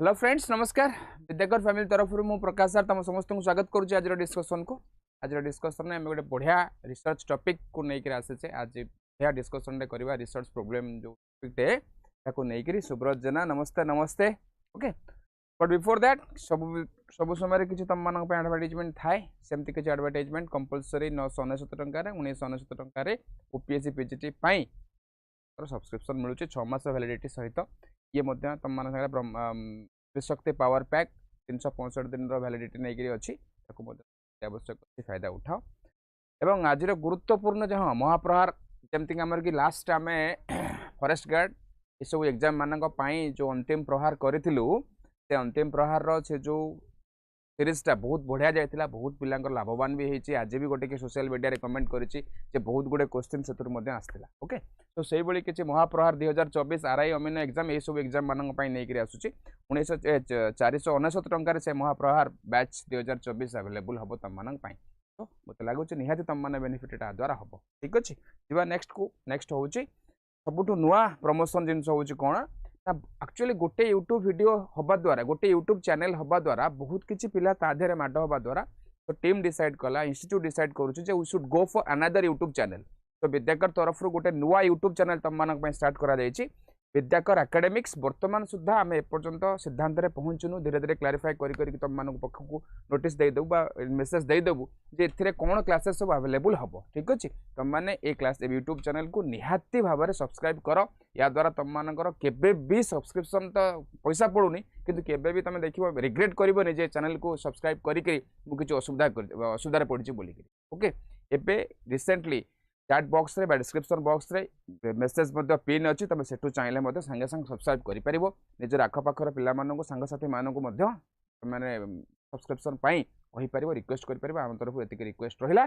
Hello friends नमस्कार। Vidyakara family तरफ मु प्रकाश सर तुम समस्त को स्वागत करुच्ची आज डिस्कसन को। आज डिस्कसन में गोटे बढ़िया रिसर्च टॉपिक को लेकर आसे आज बढ़िया डिस्कसन करवा रिसर्च प्रॉब्लम जो टॉपिक लेकर सुब्रत जेना नमस्ते नमस्ते। ओके बट बिफोर दैट सब समय किसी तुम मान एडवर्टाइजमेंट थाए सेमती किसी एडवर्टाइजमेंट कंपलसरी 999 टकर 1999 टकर ओपीएससी पीजीटी सब्सक्रिप्शन मिलूँ 6 मास वैलिडिटी सहित ये तुम मान त्रिशक्ति पावर पैक 365 दिन वैलिडिटी नहीं अच्छी आवश्यक फायदा उठाओ। एवं आज गुरुत्वपूर्ण जो हाँ महाप्रहार जमती आमर कि लास्ट आम फॉरेस्ट गार्ड ये सब एग्जाम मान जो अंतिम प्रहार करूँ से अंतिम प्रहार से जो सीरीजटा बहुत बढ़िया जाइए बहुत पिला लाभवान भी होती आज भी गोटे कि सोशल मीडिया कमेंट करी बहुत गुड़े क्वेश्चन से आसला। ओके तो से भाई किसी महाप्रहार 2024 आरआई अमीन एग्जाम ये सब एग्जाम मानी आसूँ 499 टकर से महाप्रहार बैच 2024 अवेलेबल हम तुम मान तो मत लगुच निहाती तुम मैंने बेनिफिट द्वारा हम ठीक अच्छे जी नेक्स्ट को नेक्स्ट हूँ सबुठ नुआ प्रमोशन जिन हूँ कौन एक्चुअली गोटे यूट्यूब वीडियो हवा द्वारा गोटे यूट्यूब चैनल हवा द्वारा बहुत किसी पिला ताधे माड हवा द्वारा तो टीम डिसाइड कला इंस्टीट्यूट डिसाइड करुच्चे we should go for another YouTube channel. तो विद्याकर तरफ गोटे नुआ यूट्यूब चैनल तुम मान स्टार्ट करा विद्याकर एकेडमिक्स बर्तमान सुधा आम एपर्यंत सिद्धांत पहुँचुनु धीरे धीरे क्लारीफाई करी तुम मान पाखक नोटिस देदेबू मेसेज देदेबू जे ए कौन क्लासेस सब अवेलेबल हम ठीक अच्छे तुम मैंने ये क्लास यूट्यूब चैनल को निहाती भाव में सब्सक्राइब कर या द्वारा तुम मानकर केबे भी सब्सक्रिप्शन तो पैसा पड़ूनी किंतु केबे भी तुम देखो रिग्रेट करबनी जे चैनल को सब्सक्राइब करी मुझे असुविधा पड़ी बोलिक। ओके एबे रिसेंटली चैट बॉक्स रे डिस्क्रिप्शन बॉक्स रे मेसेज पिन अच्छी तुम से चाहिए सांगे सांगे सब्सक्राइब कर निजर आखपाखर पिला सांगसाथी मानक मैंने सब्सक्रिप्शन कहीपर रिक्वेस्ट कर आम तरफ ये रिक्वेस्ट रहा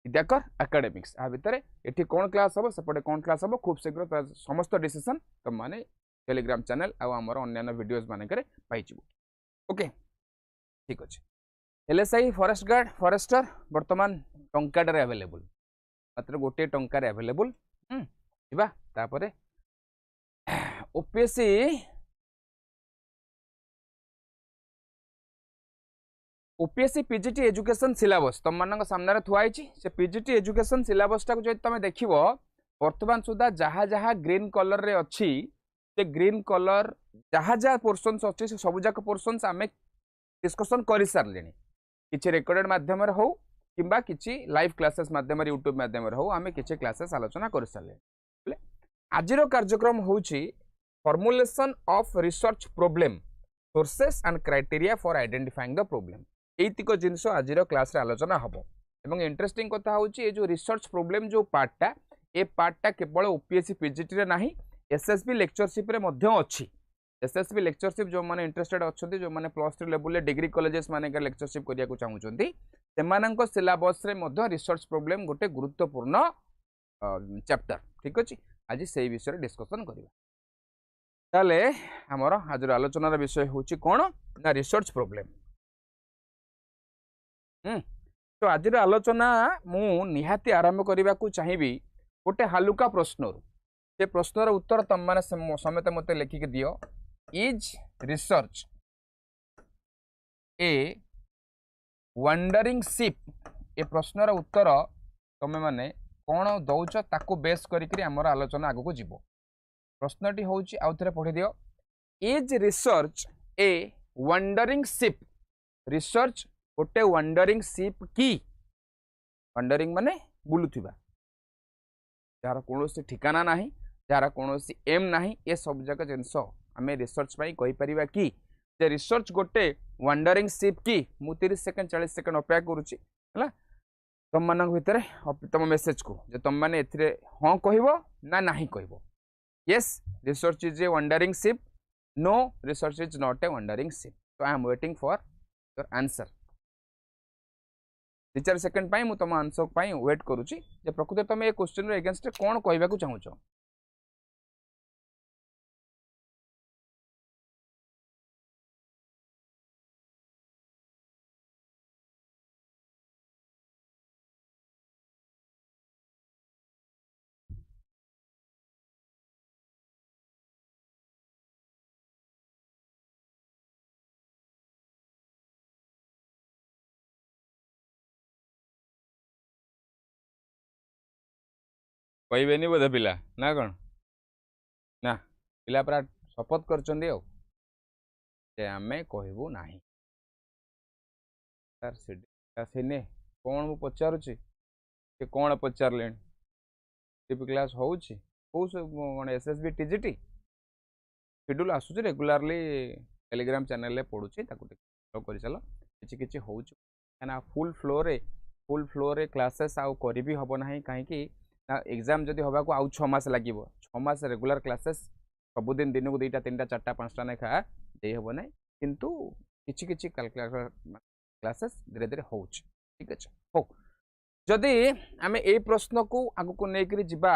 विद्याकर एकेडमिक्स आ भितर ये कौन क्लास हम सेपटे कौन क्लास हम खूब शीघ्र समस्त डिसीजन तुम मैंने टेलीग्राम चैनल आमर अन्य वीडियोज मानक पाइबू। ओके ठीक अच्छे एलएसआई फॉरेस्ट गार्ड फॉरेस्टर बर्तमान टंकाटे अवेलेबल मात्र गोटे टंकार अवेलेबल तापर OPSC OPSC PGT education syllabus तुम मान सामने थुआई से पीजीटी एजुकेशन सिलेबस टाक जो तुम देख बर्तमान सुधा जहाँ जहाँ ग्रीन कलर रे अच्छी से ग्रीन कलर जहाँ जहाँ पोर्सन्स अच्छी से सबूक पोर्सन्स आम डिस्कसन कर सारे कि रेकर्डेड मध्यम हो किंबा किसी लाइव क्लासेस माध्यम यूट्यूब माध्यम हो आम किसी क्लासेस आलोचना कर सारे। आज कार्यक्रम हूँ formulation of research problem sources and criteria for identifying the problem यतिक जिनस आज क्लास आलोचना हम एवं इंटरेस्टिंग कथा हूँ ये जो रिसर्च प्रॉब्लम जो पार्टा केवल ओपीएससी पीजीटी रे नहीं एसएसबी लेक्चरशिप रे मध्य अच्छी एसएसबी लेक्चरशिप जो मैंने इंटरेस्टेड अच्छा जो मैंने +3 लेवल डिग्री कॉलेजेस मान लेक्चरशिप करने को चाहूँगी से सिलेबस रे रिसर्च प्रॉब्लम गोटे गुरुत्वपूर्ण चैप्टर ठीक अच्छे आज से विषय डिस्कसन करवा। ताले आमर आज आलोचनार विषय हूँ कौन ना रिसर्च प्रॉब्लम। तो आज आलोचना मु निहाती आरंभ करने को चाहिए गोटे हालुका प्रश्न से प्रश्नर उत्तर तुम मैंने समेत मत लिखिक दियो is research a wandering ship ए प्रश्नर उत्तर तुम मैंने कौन दौच ताकू बेस करिक आमर आलोचना आग को जीव। प्रश्नटी हूँ आउ थे पढ़ी दियो is research a wandering ship research गोटे वंडरिंग शिप की वंडरिंग माने बुलुथिबा जार कौन ठिकाना ना जार कौन एम ना ये सब जगह जिनस आम रिसर्च कही परिबा कि रिसर्च गोटे वंडरिंग शिप की मु 30 सेकंड 40 सेकंड अपेक्षा करुच्ची तुम मान भितर तुम मेसेज को जे तुम मैंने हाँ कह ना कह yes research is a wandering ship no research is not a wandering ship. तो I am waiting for your answer 2-4 second तुम आंसर वेट करुच्ची प्रकृत तुम ये क्वेश्चन एगेंस्ट कौन कहवाक चाहूच। कहबेनि बोधे पिला ना कौन ना पिला पूरा शपथ कर आमे कहबू नाही सर सीने कौन मु पचारुची कि कौन पचारे टीपी क्लास होउची कौन एसएसबी टीजीटी शेड्यूल आसूची रेगुलारली टेलीग्राम चैनल रे पड़ुची ताकू फॉलो करि चलो किछि किछि होउची काना फुल फ्लो रे क्लासेस आउ करि भी हबो नाही काहे कि एग्जाम जदि हबा को आउ 6 मास लागिवो 6 मास रेगुलर क्लासेस सबुदिन दिन को 2टा 3टा 4टा 5टा नेखा दे हबो नाही किंतु किछि किछि क्लासेस धीरे धीरे होउची ठीक अछि हो जदि आमे ए प्रश्न को आगु को नेकरी जिबा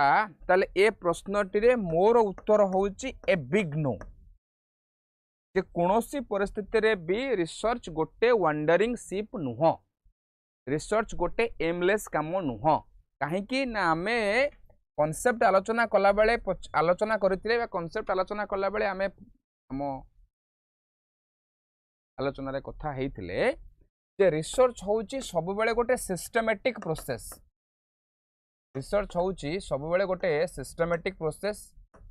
ताले ए प्रश्नटी रे मोर उत्तर होउची ए बिग नो जे कोनोसी परिस्थिति रे भी रिसर्च गोटे वंडरिंग शिप नुह रिसर्च गोटे एमलेस काम नुह काहेकि ना आमे कॉन्सेप्ट आलोचना कला बेले आलोचना करथिले बा कॉन्सेप्ट आलोचना कला बेले आमे हम आलोचना रे कथा हेइथिले जे रिसर्च होउची सब बेले गोटे सिस्टमैटिक प्रोसेस रिसर्च होउची सब बेले गोटे सिस्टमैटिक प्रोसेस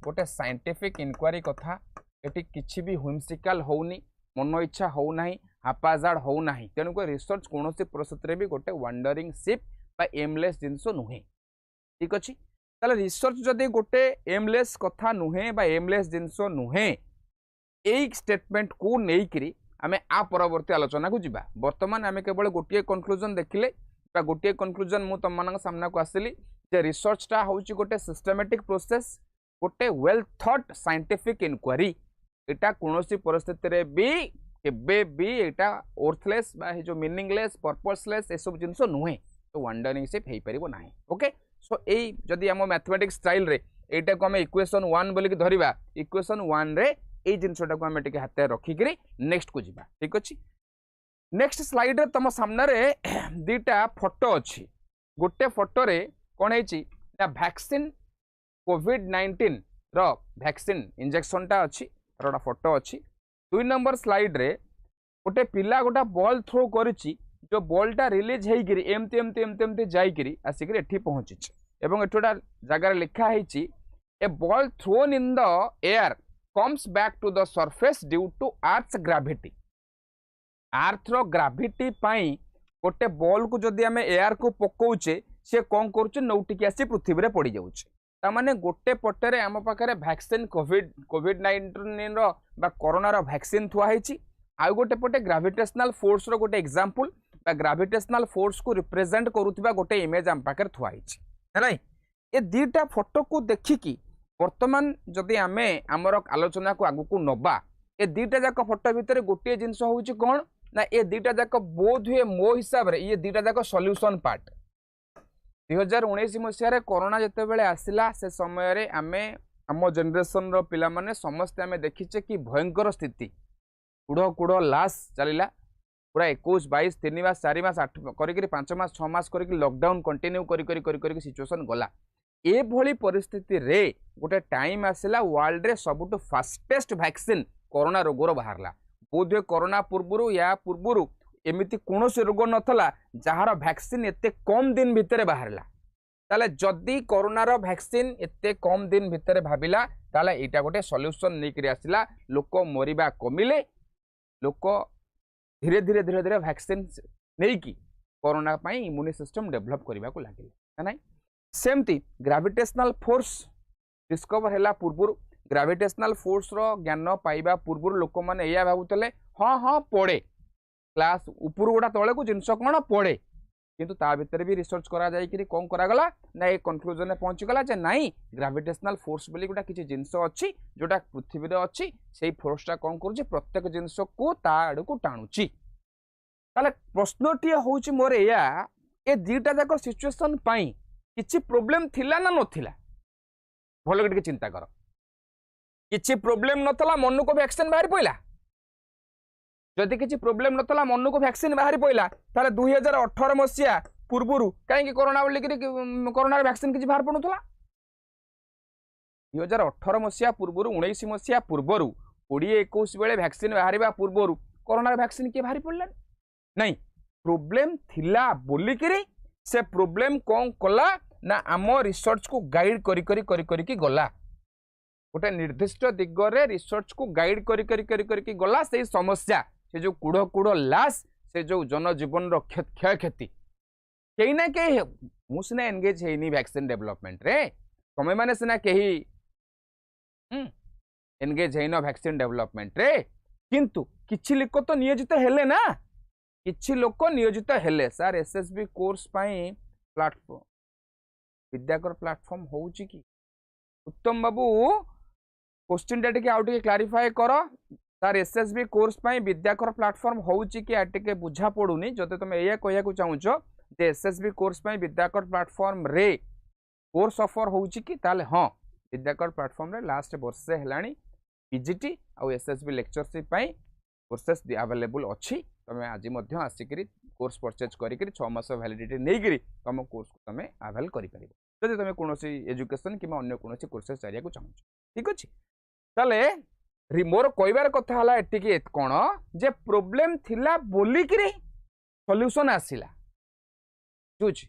गोटे साइंटिफिक इंक्वायरी कथा एटी किछि भी व्हिम्सिकल होउनी मन इच्छा हो नाही हापाजाड हो नाही तेनु को रिसर्च कोनोसी परिस्थिति रे भी गोटे वंडरिंग शिप बा एमलेस जिंस नुहे ठीक अछि ताले रिसर्च जदि गोटे एमलेस कथा नुहे बा एमलेस जिंस नुहे एई स्टेटमेंट को नेइकरी आमे आ परवर्ती आलोचना को जिबा वर्तमान आमे केवल गोटे कंक्लूजन देखिले बा गोटे कंक्लूजन मु तम मानक सामना को आसिली जे रिसर्च टा होउची गोटे सिस्टमैटिक प्रोसेस गोटे वेल थॉट साइंटिफिक इंक्वायरी एटा कोनोसी परिस्थिति रे भी केबे भी एटा अर्थलेस बा जो मीनिंगलेस पर्पसलेस ए सब जिंस नुहे तो वंडरिंग शिप हेई परिबो नाही ओके सो एई जदि हम मैथमेटिक्स स्टाइल रे एटा को हम इक्वेशन 1 बोली कि धरिबा इक्वेशन 1 रे ए जिनसटा को हम टिके हाते रखी करी नेक्स्ट को जिबा ठीक अछि नेक्स्ट स्लाइड रे तम सामने रे दीटा फोटो अछि गोटे फोटो रे कोन हेची ना वैक्सीन कोविड-19 रो वैक्सीन इंजेक्शन टा अछि रोडा फोटो अछि 2 नंबर स्लाइड रे गोटे पिला गोटा बॉल थ्रो करिछि जो बॉल टा रिलीज हेई गिरी एमते जाई गिरी आसी गिरी एठी पहुंची एवं एठोडा जगह रे लिखा हेची a ball thrown in the air comes back to the surface due to earth's gravity earth रो ग्रेविटी पाई गोटे बॉल को जदि आमे एयर को पकोउचे से कोन करूचे नौटिक आसी पृथ्वी रे पड़ी जाउचे ता माने गोटे पटरे आम पाखरे वैक्सीन कोविड-19 रो बा कोरोना रो वैक्सीन थुआ हेची आ गोटे पटे ग्रेविटेशनल फोर्स रो गोटे एग्जांपल बा ग्रेविटेशनल फोर्स को रिप्रेजेंट करूथिबा गोटे इमेज आम पाखरे थुआ हेची है ए दीटा फोटो को देखि की वर्तमान जदि आमे आमर आलोचना को आगु को नबा ए दीटा जाक फोटो भितर गोटे जिंस होउची कोन ना ए दीटा जाक बोध हुए मो हिसाब रे ये दीटा जाक सॉल्यूशन पार्ट 2019 मसिया रे कोरोना जते बेले आसिला से समय रे आमे आम जनरेशन रो पिला माने समस्त आमे देखिचे कि भयंकर स्थिति कुड़ो कुड़ो लाश चलिला पूरा 21 22 3 मास 4 मास 8 करी 5 मास 6 मास करी लॉकडाउन कंटिन्यू करी सिचुएशन गला ए भली परिस्थिति रे गोटे टाइम आसिला वर्ल्ड रे सबुटु फास्टेस्ट वैक्सीन कोरोना रोगर बाहरला बोधे कोरोना पूर्वरु या पूर्वरु एमिति कोनोसी रोग नथला जहार वैक्सीन एते कम दिन भितरे बाहरला ताले जदी कोरोना रो वैक्सीन एते कम दिन भितरे भाबिला ताले एटा गोटे सॉल्यूशन नेकरी आसिला लोक मरिबा कमिले लोक धीरे धीरे वैक्सीन नेकी कोरोना पई इम्यून सिस्टम डेवलप करबा को लागिला नै सेमती ग्रेविटेशनल फोर्स डिस्कवर हैला पूर्वरु ग्रेविटेशनल फोर्स रो ज्ञान पाइबा पूर्वरु लोक माने या भाबुतले हां पड़े क्लास ऊपर गोटा तले को जिंस कोन पड़े किंतु ता भीतर भी रिसर्च करा जाय कि कोन करा गला ना ए कंक्लूजन ने पहुंची गला जे नाही ग्रेविटेशनल फोर्स बोली गोटा किछि जिंस अछि जोटा पृथ्वी रे अछि सेही फोर्सटा कोन करूची प्रत्येक जिंस को ता आडू को टाणुची ताले प्रश्नटी होउची मोर या ए दीटा जाक सिचुएशन पाई किछि प्रॉब्लम थिला ना नथिला भलो के चिंता कर किछि प्रॉब्लम नथला मनु को वैक्सीन बाहर पइला जदि किछि प्रॉब्लम नथला मनु को वैक्सीन बाहर पइला ताले 2018 मसिया पूर्वरु काहे कि कोरोना बोली कि कोरोना वैक्सीन किछि बाहर पनुथला 2018 मसिया पूर्वरु 19 मसिया पूर्वरु 20 21 बेले वैक्सीन बाहरिबा पूर्वरु कोरोना वैक्सीन के बाहर पड़ला नहीं प्रॉब्लम थिला बोली कि से प्रॉब्लम कौन कला ना आम रिसर्च को गाइड करी करी करी करी की गला गोटे निर्दिष्ट दिगरे रिसर्च को गाइड करी करी करी करी की गला से समस्या से जो कूड़ कूड़ लाश से जो जनजीवन क्षय क्षति कहीं ना कहीं मुझे एनगेज है वैक्सीन डेवलपमेंट रे तमें मैंने सीना कहीं एनगेज है वैक्सीन डेवलपमेंट रे किंतु किछि लोक तो नियोजित हेले ना किछि लोक नियोजित हेले सर एसएसबी कोर्स पाई प्लेटफॉर्म विद्याकर प्लेटफॉर्म होउची कि उत्तम बाबू क्वेश्चन टे आउ टे क्लारिफाई कर सर एसएसबी कोर्स पाई विद्याकर प्लेटफॉर्म होउची कि आटे बुझा पड़ुनी जदि तुम या कहया चाहूच जे एसएसबी कोर्स पाई विद्याकर प्लेटफॉर्म रे कोर्स ऑफर होउची कि ताले हां विद्याकर प्लेटफॉर्म रे लास्ट वर्षे हेलानी पीजीटी आ एसएसबी लेक्चरशिप पाई कोर्सेस अवेलेबल अच्छी तुम आज आसिक कोर्स परचेज करी 6 मास वैलिडिटी नहीं तुम कोर्स को तुम अवेल कर जब तुम कौन एजुकेशन कि अन्य कौन कोर्सेस चाहिए चाहूँ ठीक अच्छे ताले मोर कहबार कथा है एटिकी कौन जे प्रोब्लेम थिला बोलिक सॉल्यूशन आसिला बुझी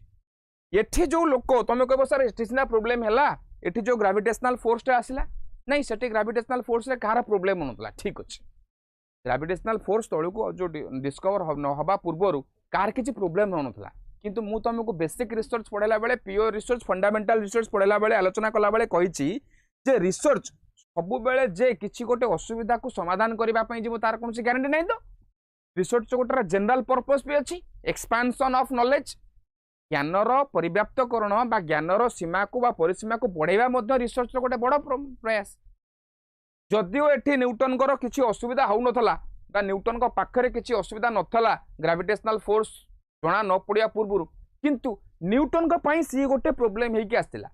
एठी जो लोक तुम कह सर एटी सीना प्रोब्लेम है एटी जो ग्राविटेशनल फोर्स आसिला नहीं सेठी ग्राविटेशनल फोर्स रे कहार प्रोब्लेम होनतला ठीक अच्छे ग्राविटेशनल फोर्स तौर को जो डिस्कवर हवा पूर्वर कार किसी प्रोब्लेम होनतला किंतु मु तुमको बेसिक रिसर्च पढ़ाला बेले प्योर रिसर्च फंडामेंटल रिसर्च पढ़ाला बेले आलोचना कला बेले कहिछि जे रिसर्च सब बेले जे किछि गोटे असुविधा को समाधान करबा पई जीवो तार कोनसी गारंटी नहीं तो रिसर्च गोटे जनरल पर्पस भी अच्छी एक्सपांशन ऑफ नॉलेज ज्ञानर परिव्याप्तकरण बा ज्ञानर सीमा को बा परिसीमा को बढ़ाइबा मध्य रिसर्च गोटे बड़ प्रयास जदिओ एठी न्यूटन कर किछि असुविधा हो नथला बा न्यूटन को पाखरे किछि असुविधा नथला ग्रेविटेशनल फोर्स जना न पड़िया पूर्व किंतु न्यूटन को पई सी गोटे प्रोब्लेम हेकि आस्तिला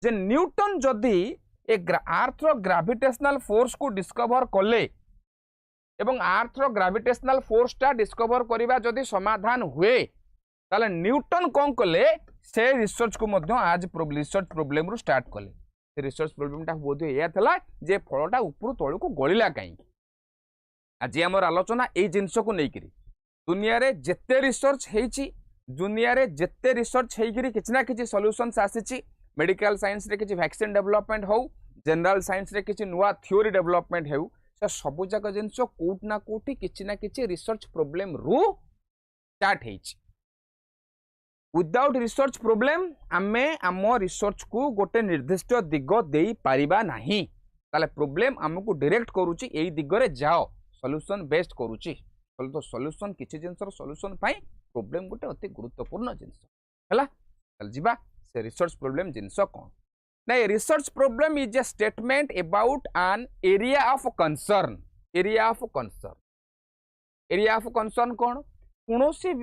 जे न्यूटन जदि अर्थ रो ग्रेविटेशनल फोर्स को डिस्कवर कले एवं अर्थ रो ग्रेविटेशनल फोर्स टा डिस्कवर करिबा जदि समाधान हुए ताले न्यूटन कौन कले से रिसर्च को मध्य आज रिसर्च प्रोब्लेम रु स्टार्ट कले रिसर्च प्रोब्लेम टा बोध या थला जे फलटा ऊपर तळ को गळिला काई आज हमर आलोचना ए जिंस को नेकरी दुनिया रे जेते रिसर्च हेची दुनिया रे जेते रिसर्च हेकरी किछना किछि सॉल्यूशंस आसीची मेडिकल साइंस रे किछि वैक्सीन डेवलपमेंट हो जनरल साइंस रे किछि नुवा थ्योरी डेवलपमेंट हेउ से सब जक जिंस कोट ना कोठी किछना किछि रिसर्च प्रोब्लेम रु स्टार्ट हेची विदाउट रिसर्च प्रोब्लेम आमे आम रिसर्च को गोटे निर्दिष्ट दिग दे पारिबा नहीं ताले प्रोब्लेम हमको डायरेक्ट करूची एई दिगरे जाओ सॉल्यूशन बेस्ड करूची तो सॉल्यूशन किछि जिंसर सॉल्यूशन पाई प्रोब्लेम गोटे अति गुरुत्वपूर्ण जिंस हला चल जिबा से रिसर्च प्रोब्लेम जिंस कोन नहीं research problem is a statement about an area of concern area of concern area of concern कोन कोनोसी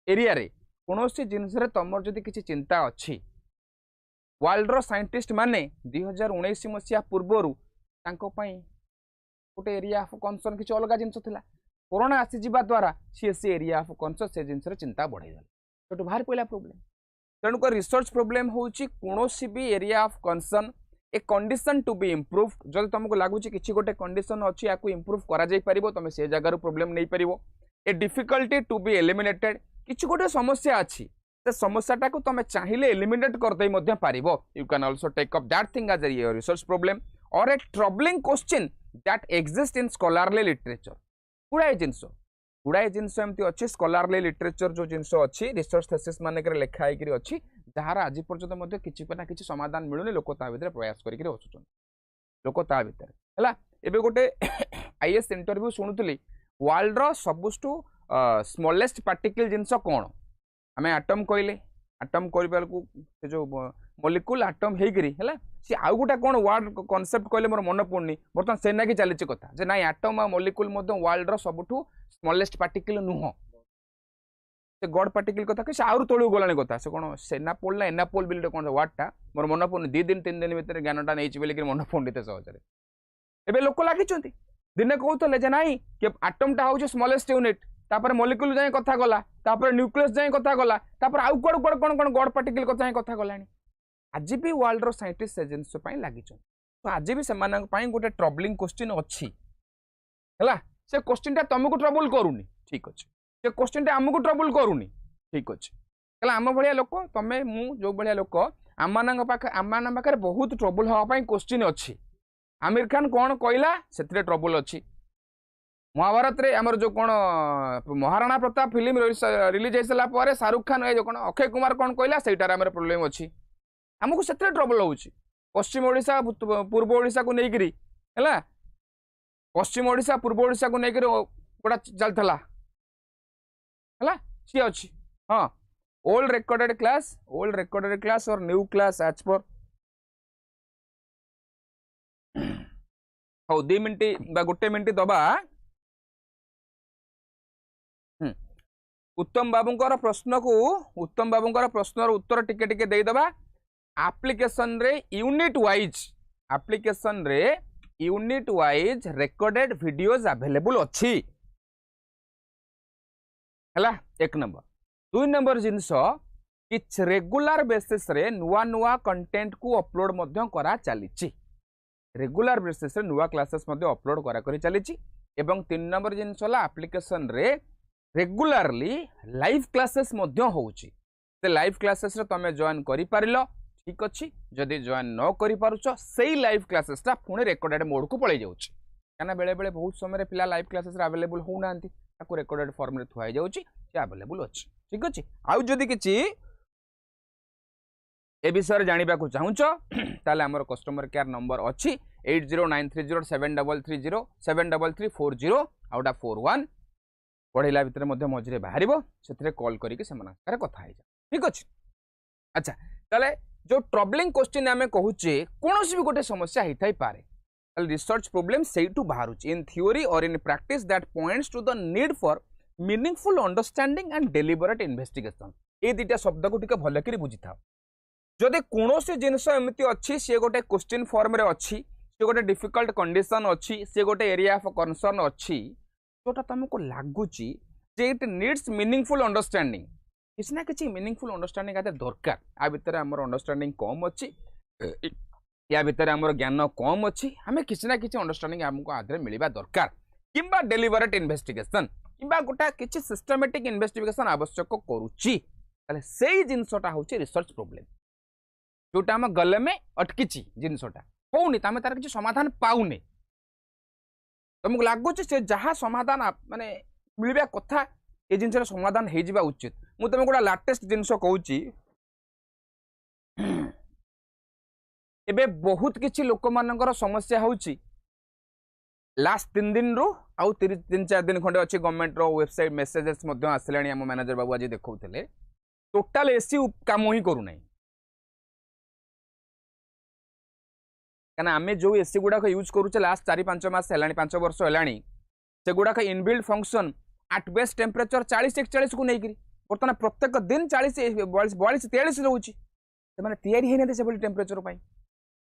एरिया रे कोनोसी जिनस रे तमर जदि किछि चिंता अछि वर्ल्ड रो साइंटिस्ट माने 2019 मसिया पूर्वरु तांको पई गोटे एरिया ऑफ कंसर्न किछि अलगा जिंस थिला कोरोना आसी जिबा द्वारा सी एरिया ऑफ कंसर्न से जिनस रे चिंता बढ़ाई देला तो बाहर पइला प्रोब्लेम तेणुक रिसर्च प्रोब्लेम होउची कोनोसी भी area of concern a condition to be improved जदि तुमको लागुची किछि गोटे कंडीशन अछि याकू इम्प्रूव करा जाई परिबो तमे से जगह रो प्रॉब्लम नै परिबो a difficulty to be eliminated किछि गोटे समस्या अछि से समस्याटा को तुम चाहिए एलिमिनेट कर दे मध्य पारिबो you can also take up that thing as a research problem और a troubling question that exist in scholarly literature गुड़ाए जिनस एमती अच्छी स्कॉलरली लिटरेचर जो जिनस अच्छी रिसर्च थीसिस मानक लेखा होकर अच्छी जार आज पर्यटन किसी ना किसी समाधान मिलूनी लोक ता भीतर प्रयास करके बसुन लोक ता भीतर है एबे गोटे आईएएस इंटरव्यू शुणुली वर्ल्ड रो सबुठु स्मॉलेस्ट पार्टिकल जिनस कौन आम आटम कहले आटम कर जो मॉलिक्यूल आटम होकरी है सी आउ गोटा कौन वर्ड कॉन्सेप्ट कहले मोर मन पड़नी बर्तमान से ना कि चली कथा जे नाई आटम आ मॉलिक्यूल वर्ल्ड रो सबुठु स्मॉलेस्ट पार्टिकल नुह से गॉड पार्टिकल कथा कि आउर तळु गलानी कथा से कौन सेनापोल ना एनापोल बिल कौन वर्डटा मोर मन पड़नी 2 दिन 3 दिन भीतर ज्ञानटा नहीं बोलिक मन पड़नी तो सहजरे एबे लोक लागिचंती दिने कहते जे नाई कि आटमटा हूँ स्मॉलेस्ट यूनिट तापर मॉलिक्यूल जाए कथा गला तापर न्यूक्लियस जाए कथा गला तापर आउ कोड कोड कोन कोन गॉड पार्टिकल कथा कथा गलानी आज भी वर्ल्ड रो साइंटिस्ट से जिंस पई लागि छ तो आज भी सेमान पई गोटे ट्रबलिंग क्वेश्चन अछि हला से क्वेश्चन ता तुमको ट्रबल करूनी ठीक अछि से क्वेश्चन ता हमको ट्रबल करूनी ठीक अछि कहला आम भाया लोक तमें मु जो भाया लोक आम पाखे बहुत ट्रबुल हाँपाई क्वेश्चन अच्छी आमिर खान कौन कहला से ट्रबुल अच्छी महाभारत रे आमर जो कौन महाराणा प्रताप फिल्म रिलीज हो सारा पर शाहरुख खान ये जो कौन अक्षय कुमार कौन कहला से प्रोब्लेम अच्छी आमको से ट्रबुल हो पश्चिम ओडिशा पूर्व ओडिशा को लेकिरी है पश्चिम ओडिशा पूर्व ओडिशा को लेकिन गोटा चलता है सी अच्छी हाँ ओल्ड रेकॉर्डेड क्लास और न्यू क्लास एज पर हाँ 2 मिनिट गोटे मिनिट दबा उत्तम बाबूंकर प्रश्न को उत्तम बाबूंकर प्रश्नर उत्तर टिके टिके देदबा एप्लिकेशन रे unit wise recorded videos available अच्छी है 1 नंबर 2 नंबर जिनस कि रेगुलर बेसिस रे नुआ नुआ कंटेंट को अपलोड मध्य करा चली रेगुलर बेसिस रे नुआ क्लासेस मध्य अपलोड करा करी चली एवं 3 नंबर जिनस एप्लिकेशन रे रेगुलरली लाइव क्लासेस मध्य होउची से लाइव क्लासेस रे तमे जॉइन करि पारिलो ठीक अच्छी जदि जॉइन न करि पारुछ सेही लाइव क्लासेस ता पुणे रेकॉर्डेड मोड को पळै जाउची काना बेले बेले बहुत समय रे पिला लाइव क्लासेस रे अवेलेबल हो नांती ताको रेकॉर्डेड फॉर्म रे थुआई जाउची से अवेलेबल अछि ठीक अछि आउ जदि किछि ए विषय जानिबा को चाहुछ ताले हमर कस्टमर केयर नंबर अछि 8093073330 73340 आउटा 41 पढ़ेला भितर मझे बाहर से कॉल करके कथा ठीक अच्छे अच्छा ताले जो ट्रबलिंग क्वेश्चन आम कहूचे कौन भी गोटे समस्या होता ही पारे रिसर्च प्रॉब्लम से बाहर इन थ्योरी और in practice that points to the need for meaningful understanding and deliberate investigation ये दुटा शब्द को टिके भलकरी बुझी था जदि कौन जिनस एमती अच्छी सी गोटे क्वेश्चन फॉर्म रे अच्छी सी गोटे डिफिकल्ट कंडीशन अच्छी सी गोटे एरिया ऑफ कंसर्न अच्छी जोटा तुमको लगुच इट नीड्स मीनिंगफुल अंडरस्टैंडिंग किसी ना किसी मीनिंगफुल अंडरस्टैंडिंग आदि दरकार आ भितर आमर अंडरस्टैंडिंग कम अच्छी या भितर आमर ज्ञान कम अच्छी आम किसी ना किसी अंडरस्टैंडिंग आमको आधे मिलवा दरकार किंबा डेलिबरेट इन्वेस्टिगेशन किंबा गोटा किसी सिस्टमेटिक इन्वेस्टिगेशन आवश्यक करुच्ची ताले सेही जिनसटा होची रिसर्च प्रॉब्लम जोटा आम गले में अटकी जिनसटा होनी तामे तार किसी समाधान पाउनी तुमको लगुच से जहाँ समाधान माने मिलवा कथा ये जिन समाधान हो जावा उचित मु तुम गोटा लाटेस्ट जिनस कहूची एबे बहुत किछि लोक मानकर समस्या होची लास्ट 3 दिन रु आउ 3-4 दिन खंडे अच्छी गवर्नमेंट रो वेबसाइट मेसेजेस मध्य आसिलानी आम मैनेजर बाबू आज देखौथिले टोटल एसी काम ही करू नाही कहना आम जो एसी गुड़ाक यूज करुचे लास्ट 4-5 मास है 5 वर्ष है से गुड़ाक inbuilt function at best temperature 40-41 को लेकिन बर्तमान प्रत्येक दिन 40-42-43 रोचे से टेम्परेचर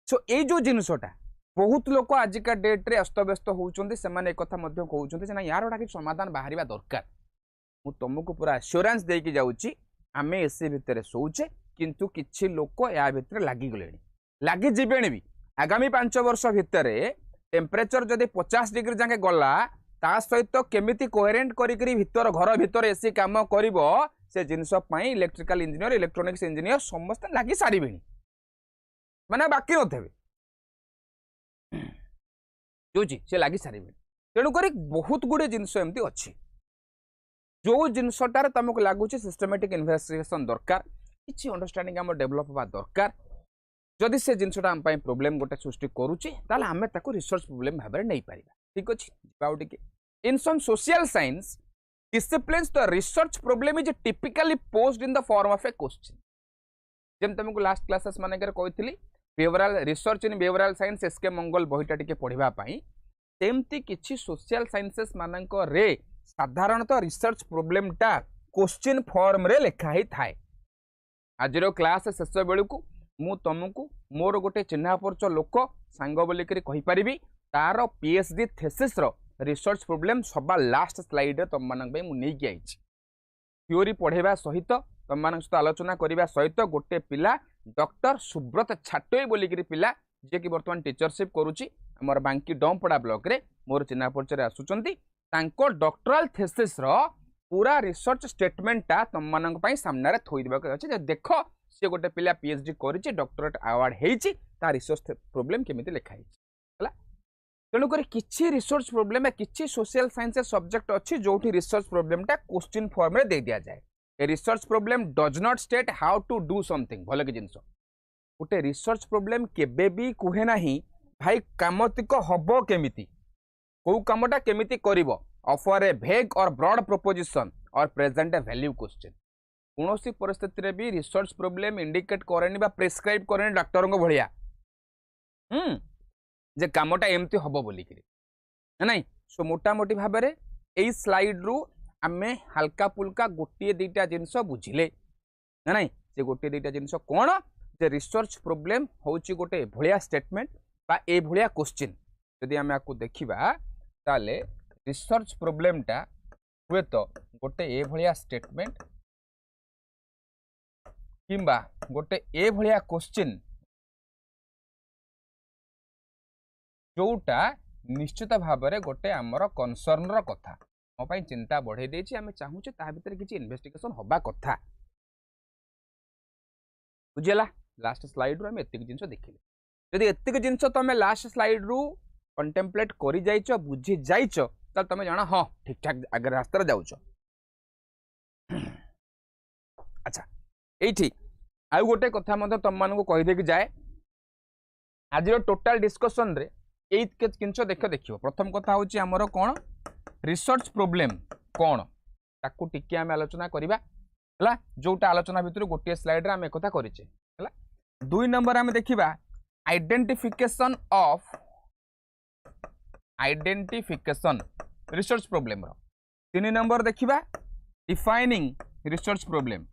सो ये जो जिनसटा बहुत लोग आजिका डेट्रे अस्तव्यस्त होती से कहते ना यार गोटा कि समाधान बाहर दरकार मु तुमको पूरा एश्योरेंस देकी जाऊँगी आम एसी भितर शोचे किंतु किछि लोक या भितर लगिगले लगिजे भी आगामी 5 वर्ष भितर टेम्परेचर जदि 50 डिग्री जाके गला ता सहित केमिति कोहेरेंट करी भितर घर भितर एसी काम करिवो से जिनस पई इलेक्ट्रिकल इंजीनियर इलेक्ट्रोनिक्स इंजीनियर समस्त लागी सारिबेनी माने बाकी नथेबे जोजी से लागी सारिबेनी तेणु करी बहुत गुडे जिनस एमती अच्छी जो जिनसटार तुमको लगुच सिस्टमेटिक इन्वेस्टिगेशन दरकार किछि अंडरस्टैंडिंग आम डेवलप होगा दरकार जदि से जिनसटा आम प्रोब्लेम गोटे सृष्टि करुचे ताले आमे ताको रिसर्च प्रॉब्लम भाव में नहीं पारिबा ठीक अच्छे in some social science disciplines the research problem is typically posed in the form of a question जेम तुमको लास्ट क्लासेस मानकर कहती behavioural research in behavioural science S K Mangal बहीटा टिके पढ़िबा पई सेमती किछि सोशल साइंसेस मानक रे साधारणतः रिसर्च प्रॉब्लम टा क्वेश्चन फॉर्म रे लिखा ही थाए आजिरो क्लास शेष बेलू मु तुमको मोर गोटे चिन्हा परिचय लोक सांग बोलिक कहि पारिबी तार पीएचडी थेसिस रो रिसर्च प्रॉब्लम सबा लास्ट स्लाइड रे तुम मानक मु नै कि आइछि थ्योरी पढ़ेबा सहित तुम मानक सहित आलोचना करबा सहित गोटे पिला डॉक्टर सुब्रत छाटोई बोलिक पिला जे कि वर्तमान टीचरशिप करूची हमर बांकी डमपड़ा ब्लॉक रे मोर चिन्हा परिचय आसुचंती तांको डॉक्टरल थेसिस रो पूरा रिसर्च स्टेटमेंटा तुम मान सामने थोई देवा अच्छे देख सी गोटे पिला पीएचडी करिछि डॉक्टरेट अवार्ड हेछि ता रिसर्च प्रॉब्लम केमिति लिखा है तेणुक किसी रिसर्च प्रोब्लेम किसी सोशल साइंस सब्जेक्ट अच्छी जो रिसर्च प्रोब्लेमटा क्वेश्चन फॉर्म रे दे दिया जाए a research problem does not state how to do something भल कि जिनस गोटे रिसर्च प्रोब्लेम केबे भी कहे ना भाई कामतिक हब केमिति को कामटा केमिति करिवो ऑफर ए भेग और ब्रॉड प्रोपोजिशन और प्रेजेंट ए वैल्यू क्वेश्चन कौन परिस्थिति रे भी रिसर्च प्रोब्लेम इंडिकेट करेनि बा प्रेस्क्राइब करेनि डॉक्टर को भलिया जे कामटा एमती हम बोलिक नहीं सो मोटामोटी भाव में यही स्लाइड रु आमे हल्का पुल्का गोटे दुटा जिनस बुझिले ना नहीं से गोटे दुटा जिनस कौन जे रिसर्च प्रोब्लेम होची गोटे भलिया स्टेटमेंट बा ए भलिया क्वेश्चन यदि आमे आपको देखिबा ताले रिसर्च प्रोब्लेमटा हुए तो गोटे ए भलिया स्टेटमेंट किंबा गोटे ए भलिया क्वेश्चन जोटा निश्चित भाव में गोटे आमर कनसर्न कथा मोपाई चिंता बढ़े देछि आमे चाहूचे ता भीतर किछि इन्वेस्टिगेशन होबा कथा बुझेला लास्ट स्लाइड रो हम एतिक जिंस देखिले यदि एतिक जिंस तमे लास्ट स्लाइड रो कंटेम्पलेट करि जाइछो बुझी जाइछो त तमे जाना हां ठीक ठाक आगे रास्ता रे जाउछो अच्छा एठी आउ गोटे कथा मते तम मान को कहि दे कि जाए आज रो टोटल डिस्कशन रे जिनस देख देखियो प्रथम कथा हूँ आमर कौन रिसर्च प्रोब्लेम कौन ताकू टिके आम आलोचना करवा है जोटा आलोचना भितर गोटे स्लाइड रे आम एक करिचे है 2 नंबर आम देखा identification of identification research problem 3 number देखा डिफाइनिंग रिसर्च प्रोब्लेम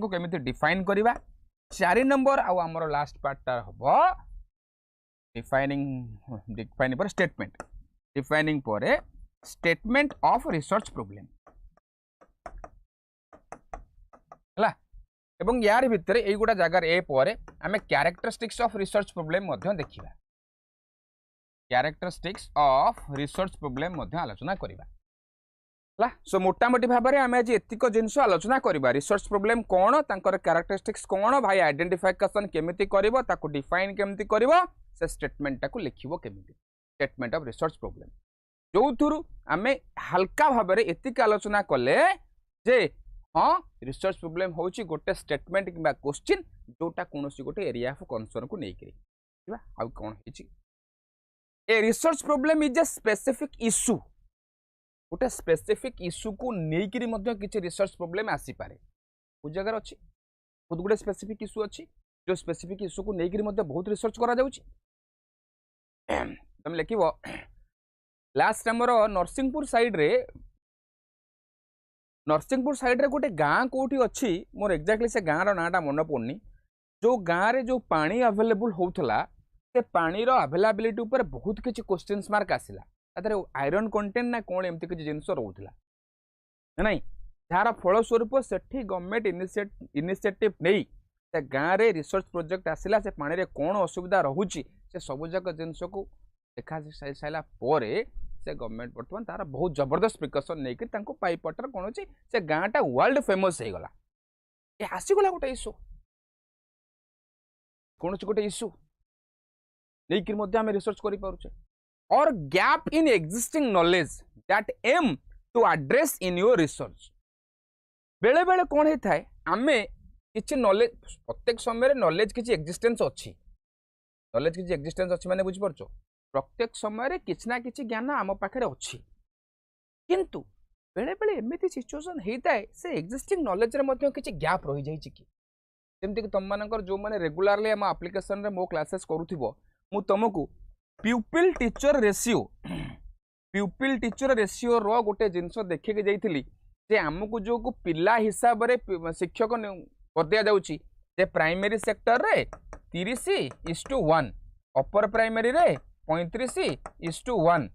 को केमिति डिफाइन करवा 4 नंबर आमर लास्ट पार्टा हम डिफाइनिंग पर स्टेटमेंट डिफाइनिंग पर स्टेटमेंट ऑफ रिसर्च प्रोब्लेम है एवं यार भितर यही गोटा जगार ए पर आम कैरेक्टरिस्टिक्स ऑफ रिसर्च प्रोब्लेम देखा कैरेक्टरिस्टिक्स ऑफ रिसर्च प्रोब्लेम आलोचना करवा सो मोटामोटी भाव में आम आज एतिक जिनस आलोचना करवा रिसर्च प्रोब्लेम कौन तांकर कैरेक्टरिस्टिक्स कौन भाई आइडेंटिफिकेशन केमिति करिवो ताकू डिफाइन केमिति करिवो से स्टेटमेंटा को लिखिबो केमिति स्टेटमेंट ऑफ रिसर्च प्रोब्लेम जो थ्रू आमे हल्का भाव में एतिक आलोचना कले जे हाँ रिसर्च प्रोब्लेम होची गोटे स्टेटमेंट किबा क्वेश्चन जोटा कोनोसी गोटे एरिया ऑफ कंसर्न को नै करी ठीक बा आ कोन हेची ए research problem is a specific issue गोटे स्पेसिफिक इश्यू को लेकिन किसी रिसर्च प्रोब्लेम आसी पारे बहुत जगह अच्छी बहुत गुड़े स्पेसिफिक इश्यू अच्छी जो स्पेसिफिक इश्यू को लेकिन बहुत रिसर्च करा जाउची तुम लिखिबो लास्ट आमर नरसिंहपुर साइड रे गोटे गाँ कोठी अच्छी मोर एक्जाक्टली से गाँ रो नाटा मन पड़नी जो गाँ रे जो पानी अवेलेबल होउथला से पानी रो अवेलेबिलिटी ऊपर बहुत किछि क्वेश्चंस मार्क आसिला आयरन कंटेंट ना कौन एमती किसी जिनस रोला नहीं जार फलस्वरूप से गवर्नमेंट इनिशिएटिव नहीं से गाँव में रिसर्च प्रोजेक्ट आसला से पानी रे कौन असुविधा रोचे से सबूक जिनस को देखा सारा पर से गवर्नमेंट बर्तमान तार बहुत जबरदस्त प्रिकसन नहीं पाइप वाटर कौन अच्छी से गाँटा वर्ल्ड फेमस हो गला ये आसीगला गोटे इश्यू कौन गोटे इश्यू नहीं आम रिसर्च करें और gap in existing knowledge that aim to address in your research बेले बेले कौन होता है आमे किसी नॉलेज प्रत्येक समय नॉलेज किसी एग्जिस्टेंस अच्छी नॉलेज किसी एग्जिस्टेंस अच्छी माने बुझिपारछ प्रत्येक समय किसी ना किसी ज्ञान आम पाखे अच्छी किंतु बेले बेले एमती सिचुएसन होता है से एग्जिस्टिंग नॉलेज रे किसी गैप रही जाइए कि जमती तुम मानकर जो मैंने रेगुलारली आम एप्लिकेशन रे मो क्लासेस करूथिबो मु तुमको प्यूपिल टीचर रेशियो रो गोटे जिनस देखिके जाइथिली जे आमको जो को पिला हिसाब रे शिक्षक कर दिया जाउची जे प्राइमरी सेक्टर रे 30:1 अपर प्राइमरी रे 35:1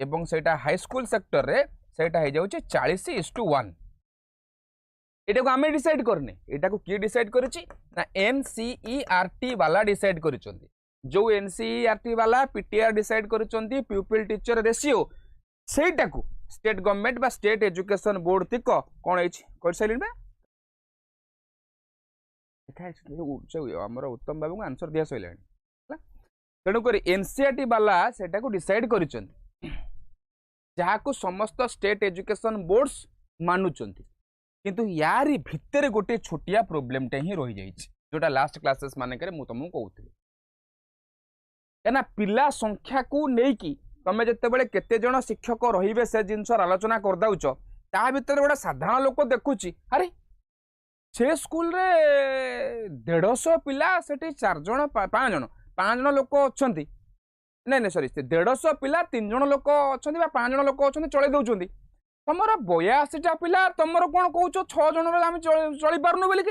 एवं सेटा हाई स्कूल सेक्टर रे सेटा हो जाउची 40:1 एटा को आमे डिसाइड करने एटा को की डिसाइड करिछि ना एनसीईआरटी वाला डिसाइड करिसंती जो एनसीईआरटी वाला पीटीआर डिसाइड करुचंती प्यूपिल टीचर रेशियो सेटा को स्टेट गवर्नमेंट बा स्टेट एजुकेशन बोर्ड तिक कौन कर सारे आमर उत्तम बाबू आंसर दिया सर तेणुक एनसीईआरटी वाला से डिसाइड कर समस्त स्टेट एजुकेशन बोर्ड्स मानुंट किंतु यारी भितर गोटे छोटिया प्रोब्लेम टे ही रही जाइए जोटा लास्ट क्लासेस मानक तुमको कहूली क्या पिला संख्या को लेकिन तुम जिते केते जन शिक्षक रे से जिन आलोचना कर दौच ता भर गोटे साधारण लोक देखुची अरे से स्कूल रे 150 पिला से 4 जन 5 जन लोक अच्छा नहीं नहीं सॉरी 150 पिला 3 जन लोक अच्छा 5 जन लोक अच्छा चल दौरान तुम 82टा पिला तुम कौन कौच 6 जन आम चली पार्नु बोलिक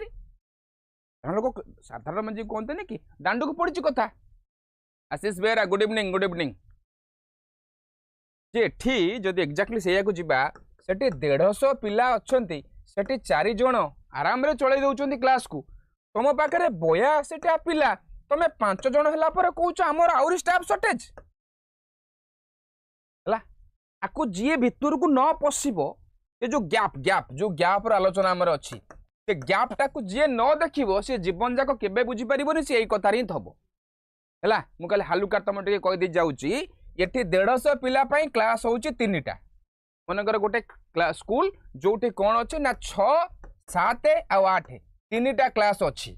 लोक साधारण मंजी कहते कि दांडू को पड़ी कथा आशीष बेहरा गुड इवनिंग जे जदि एक्जाक्टली से जावा से 150 पिला अच्छा से 4 जन आराम चल दौरान क्लास को तुम पाखे 82टा पिला तुम 5 जन है कौच आमर आउरी स्टाफ सर्टेज है आपको जी भितर को न पशिब ये जो गैप आलोचना आमर अच्छी से गैप टाक जी न देखो सी जीवन जाक के बुझीपार सी यही कथार ही थब है मुझे हालुका तुम टे कहीदी जाऊँगी ये 150 पिला क्लास हूँ 3टा मनकर गोटे स्कूल जो कौन अच्छे ना 6 7 और 8 3टा क्लास अच्छी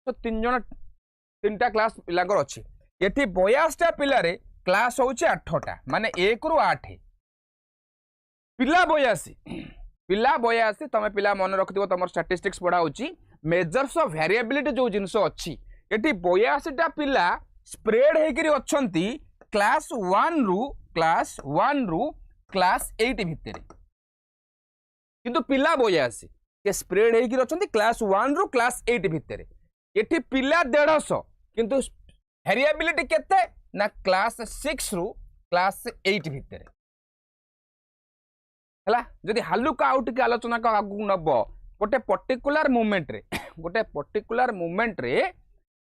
तो 3टा क्लास पिलांकर अच्छी ये 82टा पिलारे क्लास हूँ 8टा माने 1 ରୁ 8 पिला 82 तुम पिला मन रखिथ तुम स्टैटिस्टिक्स पढ़ा मेजर्स ऑफ वेरिएबिलिटी जो जिनस अच्छी ये 82टा पिला स्प्रेड होकर अच्छी क्लास 1 ରୁ क्लास 8 भितर किंतु पिला 82 ये स्प्रेड होकर अच्छी क्लास 1 ରୁ क्लास 8 भितर ये पिला 150 किंतु वेरिएबिलिटी केते ना क्लास 6 ରୁ क्लास 8 भितर है जदि हालुका आउट के आलोचना को आगू नब गोटे पर्टिकुलर मूवमेंट रे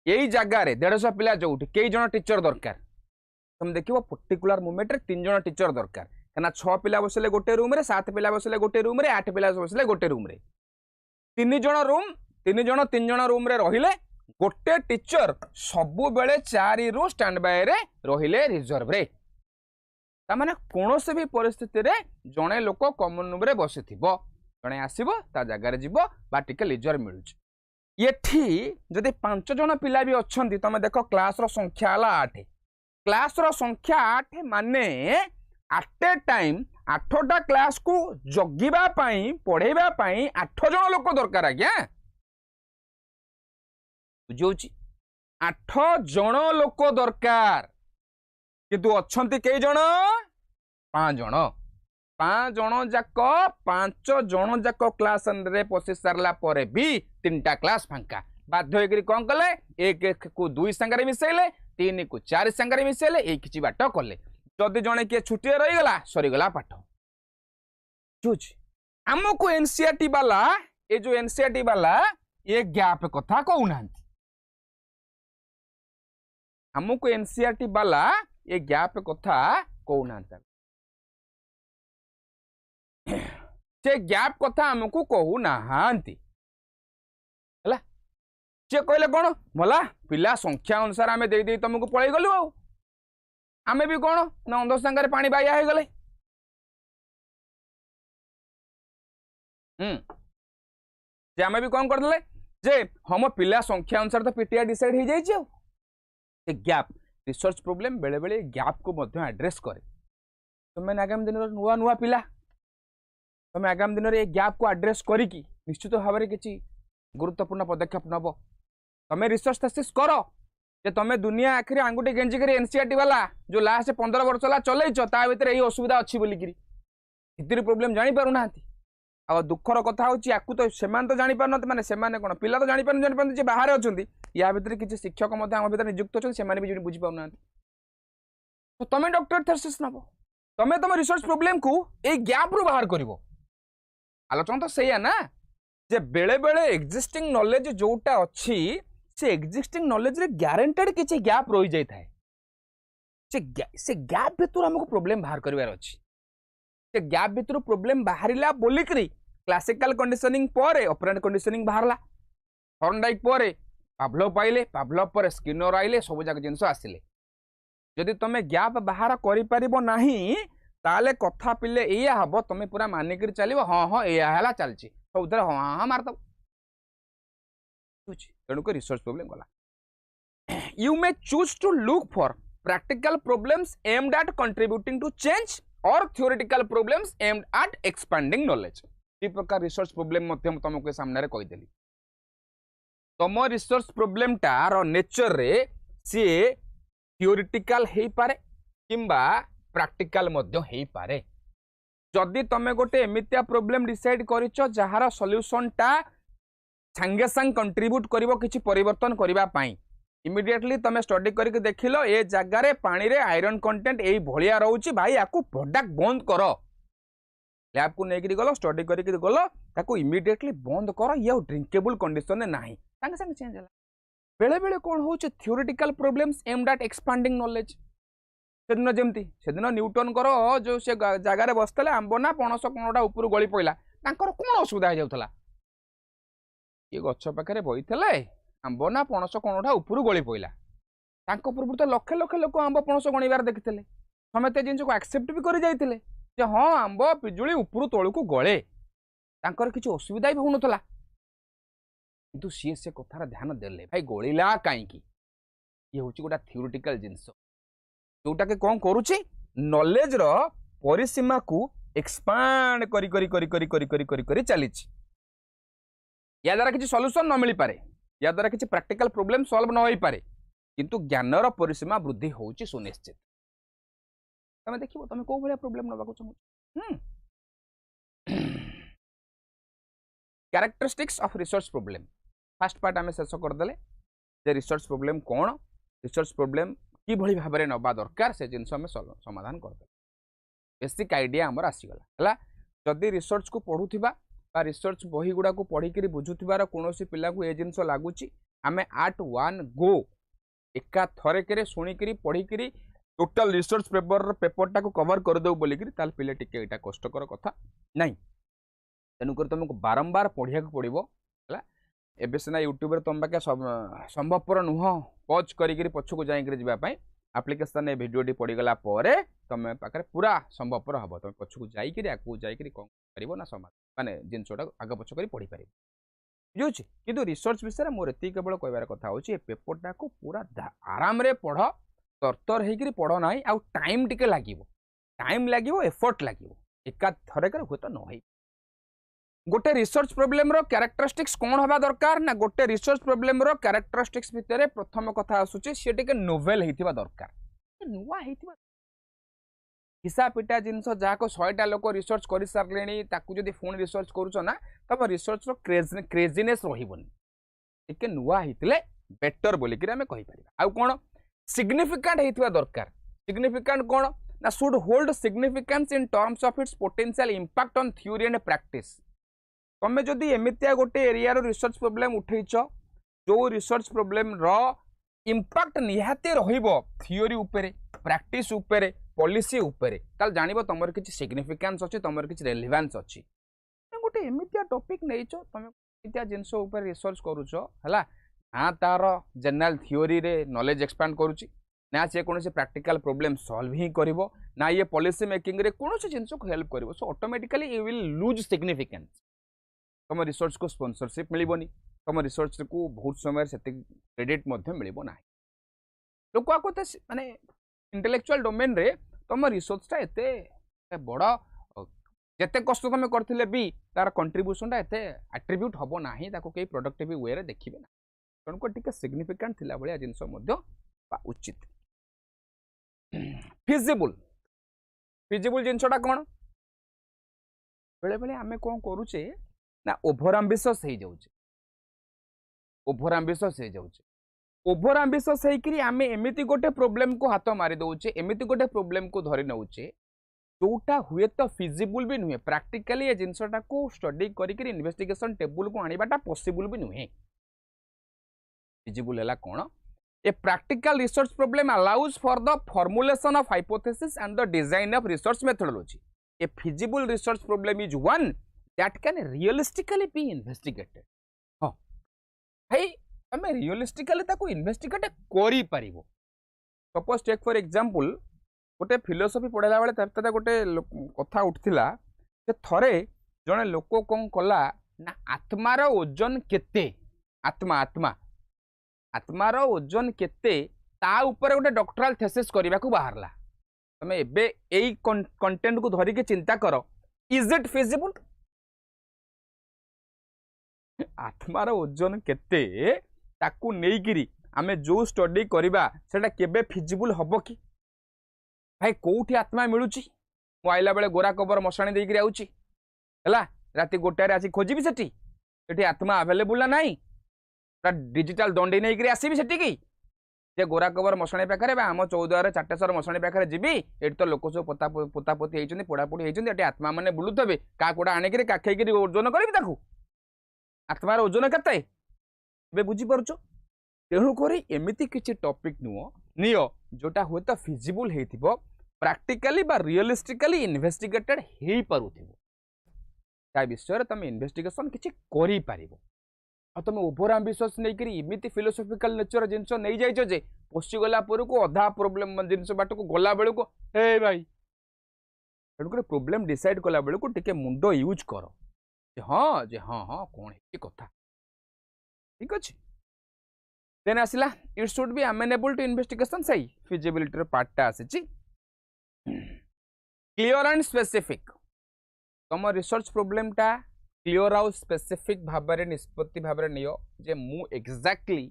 यही जगार 150 पिला जो कई जन टीचर दरकार तुम देखो पर्टिकुलर मूवमेंट रे 3 जन टीचर दरकार कहना 6 पिला बसले गोटे रूम रे 7 पिला बसले गोटे रूम रे 8 पिला बसले गोटे रूम रे 3 जन रूम रे रहिले गोटे टीचर सबु बेले 4 ରୁ स्टैंड बाय रे रहिले रिजर्व रे तामाने कौन से भी परिस्थिति रे जड़े लोक कॉमन रूम रे बसी थिबो जड़े आसीबो ता जगह रे जीवो बा टिके लिजर मिलुछ येठी जदि 5 जन पिला भी अच्छंती तमे देखो क्लास रो संख्या हला 8 क्लास रो संख्या 8 माने एट ए टाइम 8टा क्लास को जगिबा पई पढ़ेबा पई 8 जन लोक दरकार आज्ञा बुझौची 8 जन लोक दरकार किंतु अच्छंती कई जन 5 जन जाक 5 जन जाक क्लास रे पशि सारला परे भी 3टा क्लास फांका बाध्य होकर कौन कले 1 को 2 संगे मिसेले 3 को 4 संगे मिसेले एक किछि बाट कले जदि जने किए छुट्टी रहीगला सरीगला पाठ बुझ आमको एनसीईआरटी वाला ये जो एनसीईआरटी वाला ये गैप कथा कहूना आमको एनसीईआरटी वाला ये गैप कथा कहूना से गैप कथा आमको कहूना सी कहले कौन भला पिला संख्या अनुसार आम दे तुमको पलि गलु आमे भी कौन ना अंध सांगे पानी बाया हो गले जे आमे भी कौन करदे जे हम पिला संख्या अनुसार तो पीटीआर डिसाइड हो जाए गैप रिसर्च प्रोब्लेम बेले बेले गैप को एड्रेस करे तुम आगामी दिन नुआ नुआ पिला तुम आगामी दिन में गैप को एड्रेस करिकी निश्चित भाव में किसी गुरुत्वपूर्ण पदक्षेप नब तुम रिसर्च थेसिस कर जे तुम दुनिया आखिर आंगुठी गेंजिक एनसीईआरटी वाला जो लास्ट 15 वर्ष है चलैच ता भर यही असुविधा अच्छी बोलिकी प्रोब्लेम जापर ना आ दुखर कथा हूँ तो सेमान तो जापर ना माने सेमाने कौन पिला तो जापर बाहर अच्छा या भितर किसी शिक्षक आम भर नियुक्त अच्छा से भी बुझीपार ना तो तुम डॉक्टर थेसिस नब तुम तुम रिसर्च प्रोब्लेम को ये गैप रू बाहर कर आलोचना तो सही ना जे बेले बेले एक्जिस्टिंग नॉलेज जोटा अच्छी से एक्जिस्टिंग नॉलेज रे ग्यारंटेड किसी गैप रही जाए से गैप भीतर हमको प्रोब्लेम बाहर करार अच्छी से गैप भितर प्रोब्लेम बाहरिला बोलिकरी क्लासिकल कंडीशनिंग पर ऑपरेंट कंडीशनिंग बाहरला थॉर्नडाइक पर पावलोव पाइले पावलोव पर स्किनर आइले सब जाक जिनस आसिले जदि तुम गैप बाहर करिपारिबो नाही ताले कथा पिले एया हबो तुम पूरा मानिक चलो हाँ हाँ एया हला चलची सब हाँ हाँ मारदब तेणुक रिसर्च प्रोब्लेम गला you may choose to look for practical problems aimed at contributing to change or theoretical problems aimed at expanding knowledge ये प्रकार रिसर्च प्रोब्लेम मध्य तुमको सामने रे कहिदेली तुम रिसर्च प्रोब्लेम टार नेचर रे सी थियोरिटिकल हेई पारे किंबा प्रैक्टिकल मध्य हेई पारे जदि तुम गोटे एमितिया प्रोब्लेम डिसाइड करिचो जहार सॉल्यूशन टा संगे संग कंट्रीब्यूट करिवो किछि परिवर्तन करिबा पाई इमिडिएटली तुम स्टडी करके देखिलो ए जगार पानी रे आयरन कंटेंट यही भाया रोचे भाई आपको प्रोडक्ट बंद कर लैब को लेकर गल स्टडी करके गल ताको इमिडिएटली बंद कर ये ड्रिंकेबल कंडीशन ना संगे संगे चेंज है बेले बेले कौन हो theoretical problems aimed at expanding knowledge सेदिन जमती सेदिन न्यूटन कर जो से जगार बसते आंब ना पणस कौनटा ऊपर गली पड़ा कौन असुविधा हो जाता ये गछ पाखे बही आंब ना पणस कौनटा ऊपर गली पड़ा पूर्व तो लक्ष लक्ष लोक आंब पणस गणिबार देखते समस्त जिन को एक्सेप्ट भी कर जाते हाँ आंब पिजुली ऊपर तौक गले किसी असुविधा भी होना किंतु सी से कथार ध्यान देले भाई गलिला कहीं ये हूँ गोटा थियोरिटिकल जिनस जोटा के कौन करुच्ची नॉलेज रो परिसीमा को एक्सपांड करी करी करी करी करी करी करी करी चली या द्वारा किसी सॉल्यूशन न मिल पारे या द्वारा किसी प्रैक्टिकल प्रॉब्लम सॉल्व न हो पारे किंतु ज्ञानर परिसीमा वृद्धि होची सुनिश्चित तमे देखिबो तमे को भलिया प्रॉब्लम नबाको चाहू characteristics of research problem first part आमे शेष कर देले जे रिसर्च प्रॉब्लम कोन रिसर्च प्रॉब्लम की भली भाबरे नबा दरकार से जिंस हमें समाधान कर दे बेसिक आइडिया हमर आसी गला हला जदी रिसर्च को पढुथिबा बा रिसर्च बही गुडा को पढ़ी करी बुझुथिबार कोनोसी पिला को ए जिंस लागुची आमे एट वन गो एका थरे करे सुनी करी पढ़ी करी टोटल रिसर्च पेपरटा को कवर कर दो बोली करी ताल पिले टिके एटा कष्टकर कथा नहीं तेणुक तुमको बारंबार पढ़िया को पड़ो है एबे सिना यूट्यूब रे तुम पाके संभवपर नुह पॉज करी पछको जाई जावाई आप्लिकेसन भिडियोटी पड़गला तुम पाखे पूरा संभवपर हम तुम पछको जाइए आगे जाइए कौन कर ना समाज माने जिनसटा आग पछ कर पढ़ी पार बुझे कि रिसर्च विषय मोर ये केवल कहबार कथा हो पेपरटा को पूरा आराम रे पढ़ तरतर होकर पढ़ ना आउ टाइम टिके लगे एफर्ट लगे एका थरे हूँ तो न गोटे रिसर्च प्रोब्लेम रो कैरेक्टरिस्टिक्स कौन हवा दरकार ना गोटे रिसर्च प्रोब्लेम रो कैरेक्टरिस्टिक्स भितर प्रथम कथा आसुची सी टिके नोवेल हेतिबा दरकार नुआ हेतिबा हिसाब पिटा जिनस जहाँ को 100टा लोक रिसर्च कर सारे ताकू जदि फोन रिसर्च करुच ना तब रिसर्च रो क्रेजीनेस रहिबोनी टिके नुआ हेतिले बेटर बोलिक आमे कहि परिबा आउ कोन सिग्निफिकेंट हेतिबा दरकार सिग्निफिकेंट कोन ना should hold significance in terms of its potential impact on theory and practice तुम जदि एमितिया गोटे एरिया रो रिसर्च प्रॉब्लम उठेछ जो रिसर्च प्रॉब्लम रो इंपैक्ट निहाते रहिबो थ्योरी उपरे प्रैक्टिस उपरे पॉलिसी उपरे ताल जानिबो तमर किछि सिग्निफिकेंस अछि तमर किछि रेलेवेंस अछि गोटे एमितिया टॉपिक नैचो तुम एमितिया जिंस ऊपर रिसर्च करूछो हला ना तार जनरल थ्योरी रे नॉलेज एक्सपैंड करूछि ना से कोनोसी प्रैक्टिकल प्रॉब्लम सॉल्व ही करिवो ना ये पॉलिसी मेकिंग रे कोनोसी जिंस को हेल्प करिवो so automatically you will lose significance तुम रिसर्च को स्पॉन्सरशिप मिलबनी तुम रिसर्च को बहुत समय से क्रेडिट मिलबो ना लोक आको माने इंटेलेक्चुअल डोमेन रे तुम रिसर्चटा एते बड़ जेते कष्ट तुम करथिले भी तार कंट्रीब्यूशनटा एते एट्रिब्यूट हबो नाही ताको के प्रोडक्टिव वे रे देखिबे ना तनको टिके सिग्निफिकेंट थिला बलिया जिंस मध्य बा उचित फिजिबल जिंसटा कोन बेले बेले आमे कोन करूचे ना ओभर एम्बिशियस ओभर एम्बिशियस होइकरी आमे एमिति गोटे प्रॉब्लम को हाथ मारी दउचे एमिति गोटे प्रॉब्लम को धरि नउचे जोटा हुए तो फिजिबल भी नुहे प्रैक्टिकली ए जिंसटा को स्टडी करिकरी इन्वेस्टिगेशन टेबल को आनिबाटा पॉसिबल भी नुहे फिजिबल हैला कोन a practical research problem allows for the formulation of hypothesis and the design of research methodology a feasible research problem is one that can realistically be investigated. हाँ भाई तुम realistically ताको investigate करि परिबो। सपोज टेक फॉर एग्जांपल गोटे philosophy पढ़ाला बेले ताते गोटे कथा उठथिला जे थरे जने लोक कौन कला ना आत्मार ओजन केते आत्मा आत्मा आत्मार ओजन केते ता ऊपर गोटे डॉक्टरल थेसिस करबा को बाहरला। तमे एबे एई कंटेंट को धरि के चिंता करो, इज इट फिजिबल? आत्मार ओजन केते ताकू नेइकिरी आमे जो स्टडी करिबा सेटा केबे फिजिबल हबो कि? भाई कोठी आत्मा मिलुची मु आइला बेले गोरा कबर मशाणी देइकिरी आउची हला राति गोटारे आसी खोजिबी सेठी सेठी आत्मा अवेलेबल ना नाही डिजिटल दंडी नेइकिरी आसीबी सेठी की जे गोरा कबर मशाणी पाखरे बा आम 14 चाटेश्वर मशाणी पाखरे जीबी एठी तो लोक सब पोतापोती हेइचंदी पोड़ापोड़ी हेइचंदी एठी आत्मा माने बुलुथबे का कोडा आनेकिरी काखेकिरी ओजन करबी ताकू आत्मार ओजन केते बे बुझी परछो। तेणु करी एमिति किछि टॉपिक नुओ नियो जोटा हुए तो फिजिबल हेइथिबो प्रैक्टिकली बा रियलिस्टिकली इन्वेस्टिगेटेड हेइ पारुथिबो ता विषय तुम इन्वेस्टिगेशन किछि करि पारिबो। आ तुम ओभर एम्बिशियस नै करी एमिति फिलोसॉफिकल नेचर जिंस नै जाइछो जे पोछि गला पर को अधा प्रॉब्लम जिंस बाट को गला बेल को हे भाई तेणु करी प्रॉब्लम डिसाइड कला बेल को टिके मुंडो यूज करो जे हाँ हाँ कोन हे कथा ठीक अछि। देन आसिला it should be amenable to investigation सही फिजिबिलिटी पार्टा आसी क्लियर एंड स्पेसिफिक तुम रिसर्च प्रॉब्लम टा क्लियर आउ स्पेसिफिक भाव में निष्पत्ति भाव में नियो जे मु एक्जाक्टली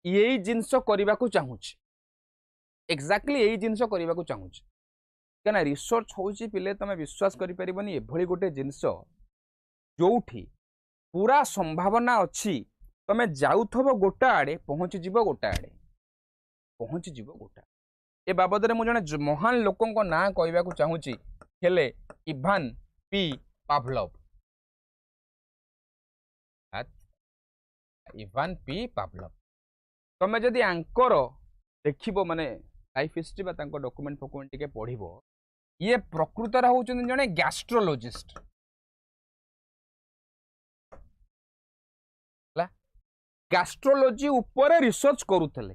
यही जिनस करने को चाहूँगी एक्जाक्टली यही जिनस करने को चाहूँगी क्या रिसर्च होची पिले तुम विश्वास करि परिबनी एभली गोटे जिनस जोठी पूरा संभावना अच्छी तमे जाउथबो गोटा आड़े पहुँची जीव गोटा आड़े पहुँची जीव गोटा ए बाबद में मुझे महान लोकों ना कहवा को चाहूँगी हेले Ivan P Pavlov Ivan P Pavlov तमे जदि आंकर देखिबो माने लाइफ हिस्ट्री बा तांको डॉक्यूमेंट फॉक्यूमेंट टिके पढ़िबो ये प्रकृतर होचन जने गैस्ट्रोलॉजिस्ट गैस्ट्रोलॉजी ऊपर रिसर्च करूथले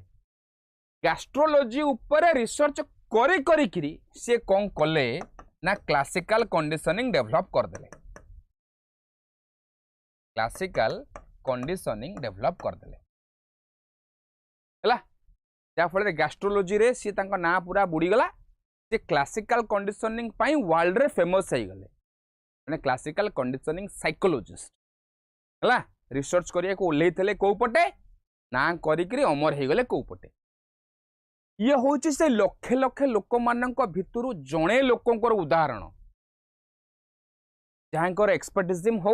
गैस्ट्रोलॉजी ऊपर रिसर्च करी करी किरी से कौन कले ना क्लासिकल कंडीशनिंग डेवलप कर देले क्लासिकल कंडीशनिंग डेवलप कर देले हला जा फले गैस्ट्रोलॉजी रे सी तांका ना पूरा बुड़ी गला से क्लासिकल कंडीशनिंग पाई वर्ल्ड रे फेमस हो गले माने क्लासिकल कंडीशनिंग साइकोलॉजिस्ट हला रिसर्च करिया को ओल्लै थले को पटे ना करी करी अमर हे गले को पटे ये होची से लक्ष लक्ष लोक मानक भितरु जणे लोकंकर उदाहरण जहाँकर एक्सपर्टिज्म हो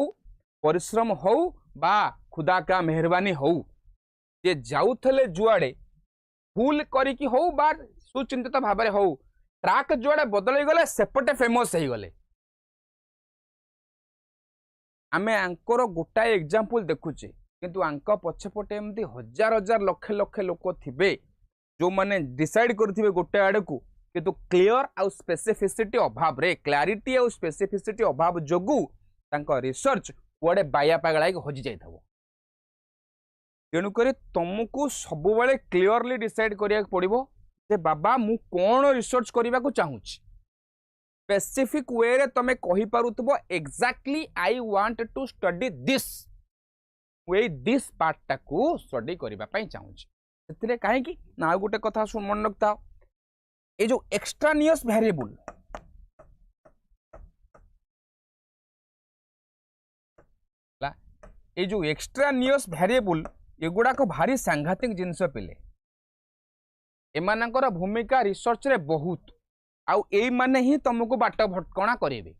परिश्रम हो बा खुदा का मेहरबानी हो जे जाउथले जुआड़े भूल करिकी हो बा सुचिंतित भाबरे हो ट्रैक जुआड़े बदल गले सेपटे फेमस हो गले आमे आंकर गोटाए एग्जांपल देखुचे किंतु आंक पछपटे एमती हजार हजार लक्ष लक्ष लोक थिबे जो माने डिसाइड करथिबे गोटे आड़े को किंतु क्लियर आउ स्पेसिफिसिटी अभाव रे क्लैरिटी आउ स्पेसिफिसिटी अभाव जोगु तांको रिसर्च कुआडे बाया पागला के हजि जाय थाबो। तेणु करी तुमको सब बेले क्लियरली डिसाइड करिया पड़िबो जे बाबा मु कोन रिसर्च करबा को चाहूची स्पेसिफिक वे रे तमे कहि पारुतबो exactly I want to study this way this part टाकू स्टडी करबा पई चाहूची सेतिरे काहे कि ना गोटे कथा सुन मन रखता ए जो एक्सट्रानियस वेरिएबल ला ए जो एक्सट्रानियस वेरिएबल एगुडा को भारी सांघातिक जिंस पिले एमानकर भूमिका रिसर्च रे बहुत आउ एई माने ही तुमको बाट भटकणा करेबे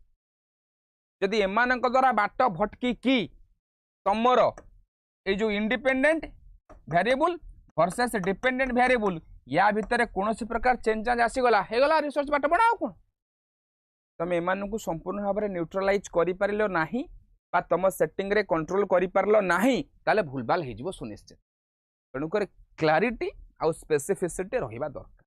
जदि एमानक द्वारा बाट भटकी की तमर ए जो independent variable versus dependent variable या भितर कोनोसी प्रकार चेंज आसी गला हे गला रिसर्च बाट बनाओ कोन तमे एमानकु संपूर्ण भाव में न्यूट्रलाइज करि पारिलो नाही बा तम सेटिंग रे कंट्रोल करि पारलो नाही ताले भूलभाल हे जिवो सुनिश्चित तेणु कर क्लैरिटी आउ स्पेसिफिसिटी रहिबा दरकार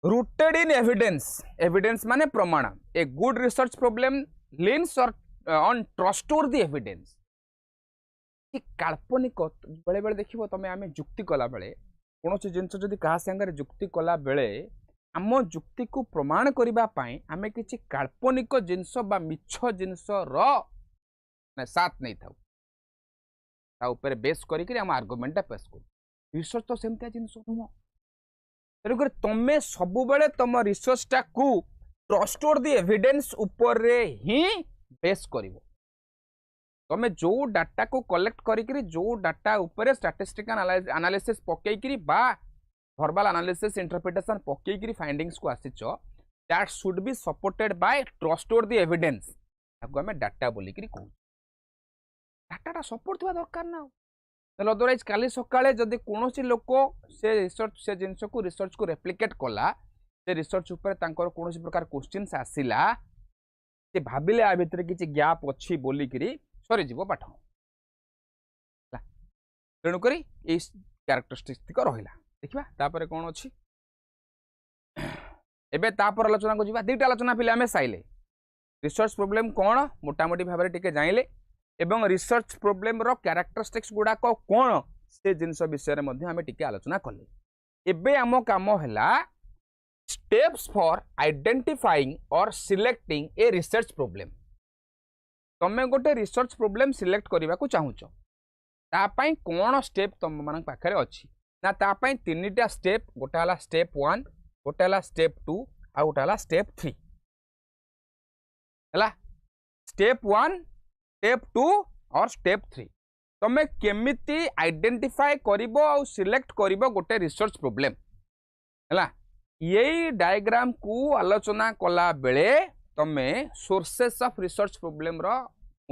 रूटेड इन एविडेंस एविडेंस माने प्रमाण a good research problem leans on trustworthy evidence काल्पनिक बेले बेले देखिबो तमे आमे जुक्ति कला बेले कोनोसी जिंस जदि कहा संगे जुक्ति कला बेले आम जुक्ति को प्रमाण करबा पई आमे किछि काल्पनिक जिंस बा मिछ जिंस रो ना साथ नहीं थाउ ता ऊपर बेस करी हम आर्गुमेंट पेश कर रिसर्च तो सेमतिया जिंस नुह तेणुकर तमें सब बेले तुम रिसर्च टा को ट्रस्टवर्दी एविडेंस ऊपर ही बेस करिवो तमें जो डाटा को कलेक्ट करी जो डाटा ऊपर स्टैटिस्टिकल एनालिसिस पकईकरी बा वर्बल एनालिसिस इंटरप्रिटेशन पकईकरी फाइंडिंग्स को आसीच that should be supported by trustworthy evidence ताको हमें डाटा बोलिकरी कहू डाटाटा सपोर्ट थवा दरकार ना अदरवाइज काली सकाळे जदि कोनोसी लोक से रिसर्च से जिंस को रिसर्च को रेप्लिकेट कला से रिसर्च ऊपर तांकर कोनोसी प्रकार क्वेश्चंस आसिला से भाबिले आ भितर किछि गैप अछि बोलिकरी सरी जीव पाठ तेणु करी ए कैरेक्टरिस्टिक रहिला देखिबा तापर कोन अछि एबे तापर आलोचना को जीवा दुटा आलोचना पिले हमें साइले रिसर्च प्रॉब्लम कोन मोटा मोटी भाबरे टिके जाइले एवं रिसर्च प्रॉब्लम रो कैरेक्टरिस्टिक्स गुडा को कोन से जिंस विषय रे मध्ये हमें टिके आलोचना करले एबे आमो काम हैला स्टेप्स फॉर आइडेंटिफाइंग और सिलेक्टिंग ए रिसर्च प्रॉब्लम तमे गोटे रिसर्च प्रॉब्लम सिलेक्ट करबा को चाहूचो ता पई कोन स्टेप तम मन पाखरे अछि ना ता पई तीनटा स्टेप गोटा हला स्टेप 1 गोटा हला स्टेप 2 आ गोटा हला स्टेप 3 हला स्टेप 1 स्टेप 2 और स्टेप 3 तमे केमिति आइडेंटिफाई करिवो आ सिलेक्ट करिवो गोटे रिसर्च प्रॉब्लम हला यही डायग्राम को आलोचना कला बेले तमे सोर्सेस ऑफ रिसर्च प्रॉब्लम रो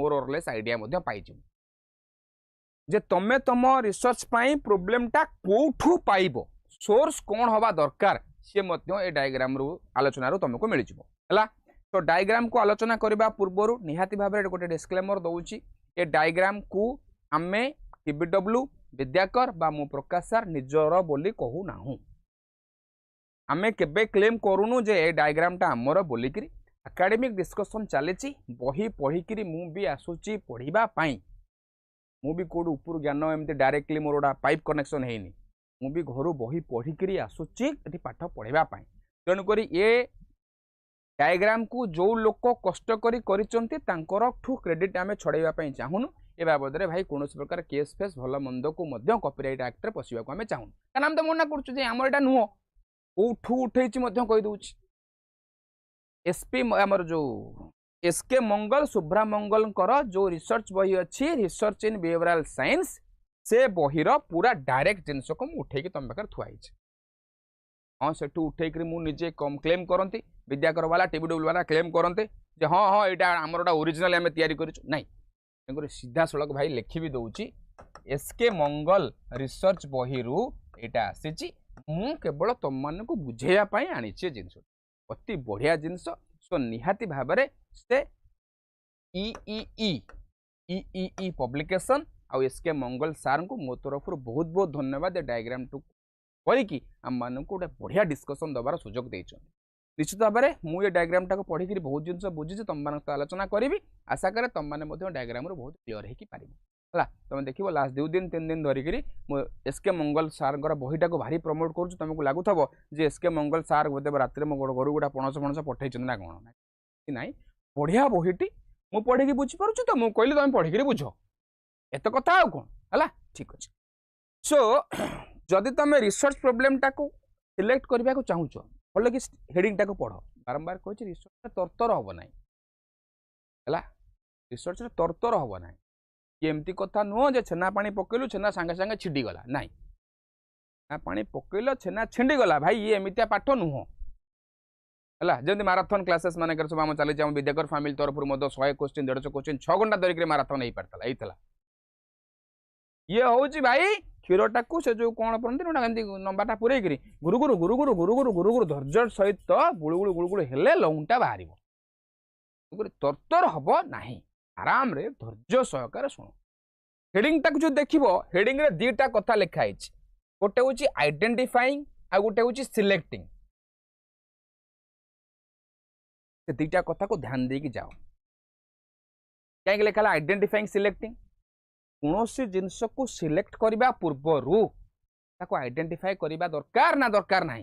मोर और लेस आइडिया मध्ये पाइजु जे तमे तम रिसर्च पाई प्रॉब्लम टा कोठू पाइबो सोर्स कोन होबा दरकार से मध्ये ए डायग्राम रो आलोचना रो तमको मिल जिवो हला तो डायग्राम को आलोचना करबा पूर्वरु निहाती भाबरे गोटे डिस्क्लेमर दउची ए डायग्राम को आमे टीबीडब्ल्यू विद्याकर बा मु प्रकाश सर निजर बोली कहू नाहू आमे केबे क्लेम करूनु जे ए डायग्राम टा हमर बोलिकरी एकेडमिक डिस्कशन चली बही पढ़ी मु भी आसूची पढ़ा मु भी कोड ऊपर ज्ञान एमती डायरेक्टली मोर गोटा पाइप कनेक्शन है मु भी घर बही पढ़ी आसूची पाठ पढ़ापी तेणुक ये डायग्राम को जो लोक कष्ट करी क्रेडिट आम छड़ाई चाहूनु ए बाबद में भाई कौन प्रकार केस फेस भल मंद को कॉपीराइट एक्ट पशिया आम चाहूँ क्या आम तो मना करमर यहाँ नुह कौठू उठे कहीदे एसपी आमर जो एसके मंगल शुभ्रा मंगल जो रिसर्च बही अच्छी रिसर्च इन बिहेवियरल साइंस से बहीर पूरा डायरेक्ट जिनस को उठे तुम पाखे थुआई हाँ से उठे मुझे कम क्लेम करती विद्याकर वाला टीबीडब्ल्यू वाला क्लेम करते हाँ हाँ यहाँ आमर ओरिजिनल आम तैयारी कर सीधा सड़क भाई लिखि भी दौची एसके मंगल रिसर्च बही यहाँ आसी केवल तुम मान को बुझाई आनी जिनस अति बढ़िया जिनस सो निहाती भाव से ई पब्लिकेशन आउ एसके मंगल सार को मो तरफ बहुत बहुत धन्यवाद डायग्राम टू करी आम मान गोटे बढ़िया डिस्कसन दबार सुजोग देते निश्चित भाव में मुझे डायग्राम टाक पढ़ी बहुत जिन बुझी तुम मान आलोचना करी आशा करे तुम मैंने डायग्राम बहुत क्लीयर है तुम देख लास्ट 2 दिन 3 दिन धरिकी एसके मंगल सार बहीटा को भारी प्रमोट करुँ तुमको लगुव जे एसके मंगल सार बोधे रात में घर गोटा पणस फणस पठे ना कौन ना बढ़िया बहीटी मु पढ़ी बुझीपार तो मुझे कहली तुम पढ़ी बुझ एत कथा आ कौन है ठीक अच्छे सो जदि तुम रिसर्च प्रॉब्लम टाक सिलेक्ट करने को चाहूच भल कि हेडिंग टाक पढ़ बारंबार कही रिसर्च तरतर हम ना है रिसर्च तरतर हम ना कि एमती कथा नुह जे छेना पानी पकेलु छेना सांगे सांगे छिड़ीगला नाई छेना पानी पकेल छेना छिड़ीगला भाई ये एमतिया पाठ नुह है जमी माराथन क्लासेस मान सब आम चली विद्याकर फैमिली तरफ 100 क्वेश्चन 150 क्वेश्चन 6 घंटा धरिक माराथन हो पार्ता ये हूँ भाई क्षीरटा को से जो कौन पड़ती नंबरटा पूरे गुरु गुरु गुरु गुरु गुरु गुरु गुरु गुरु धैर्य सहित गुड़गुड़ गुड़गुड़ हेले लौंगटा बाहर तरतर हम ना आराम रे धैर्य सहकार शुण हेडिंग टाक जो देखिबो हेडिंग रे दीटा कथा लिखाई गोटे हूँ आइडेंटिफाइंग आ गोटे हूँ सिलेक्टिंग से दुईटा कथा को ध्यान देकी जाओ कहीं लिखा आइडेंटिफाइंग सिलेक्टिंग कौन सी जिनस को सिलेक्ट करने पूर्वर आइडेंटिफाई करने दरकार ना दरकार ना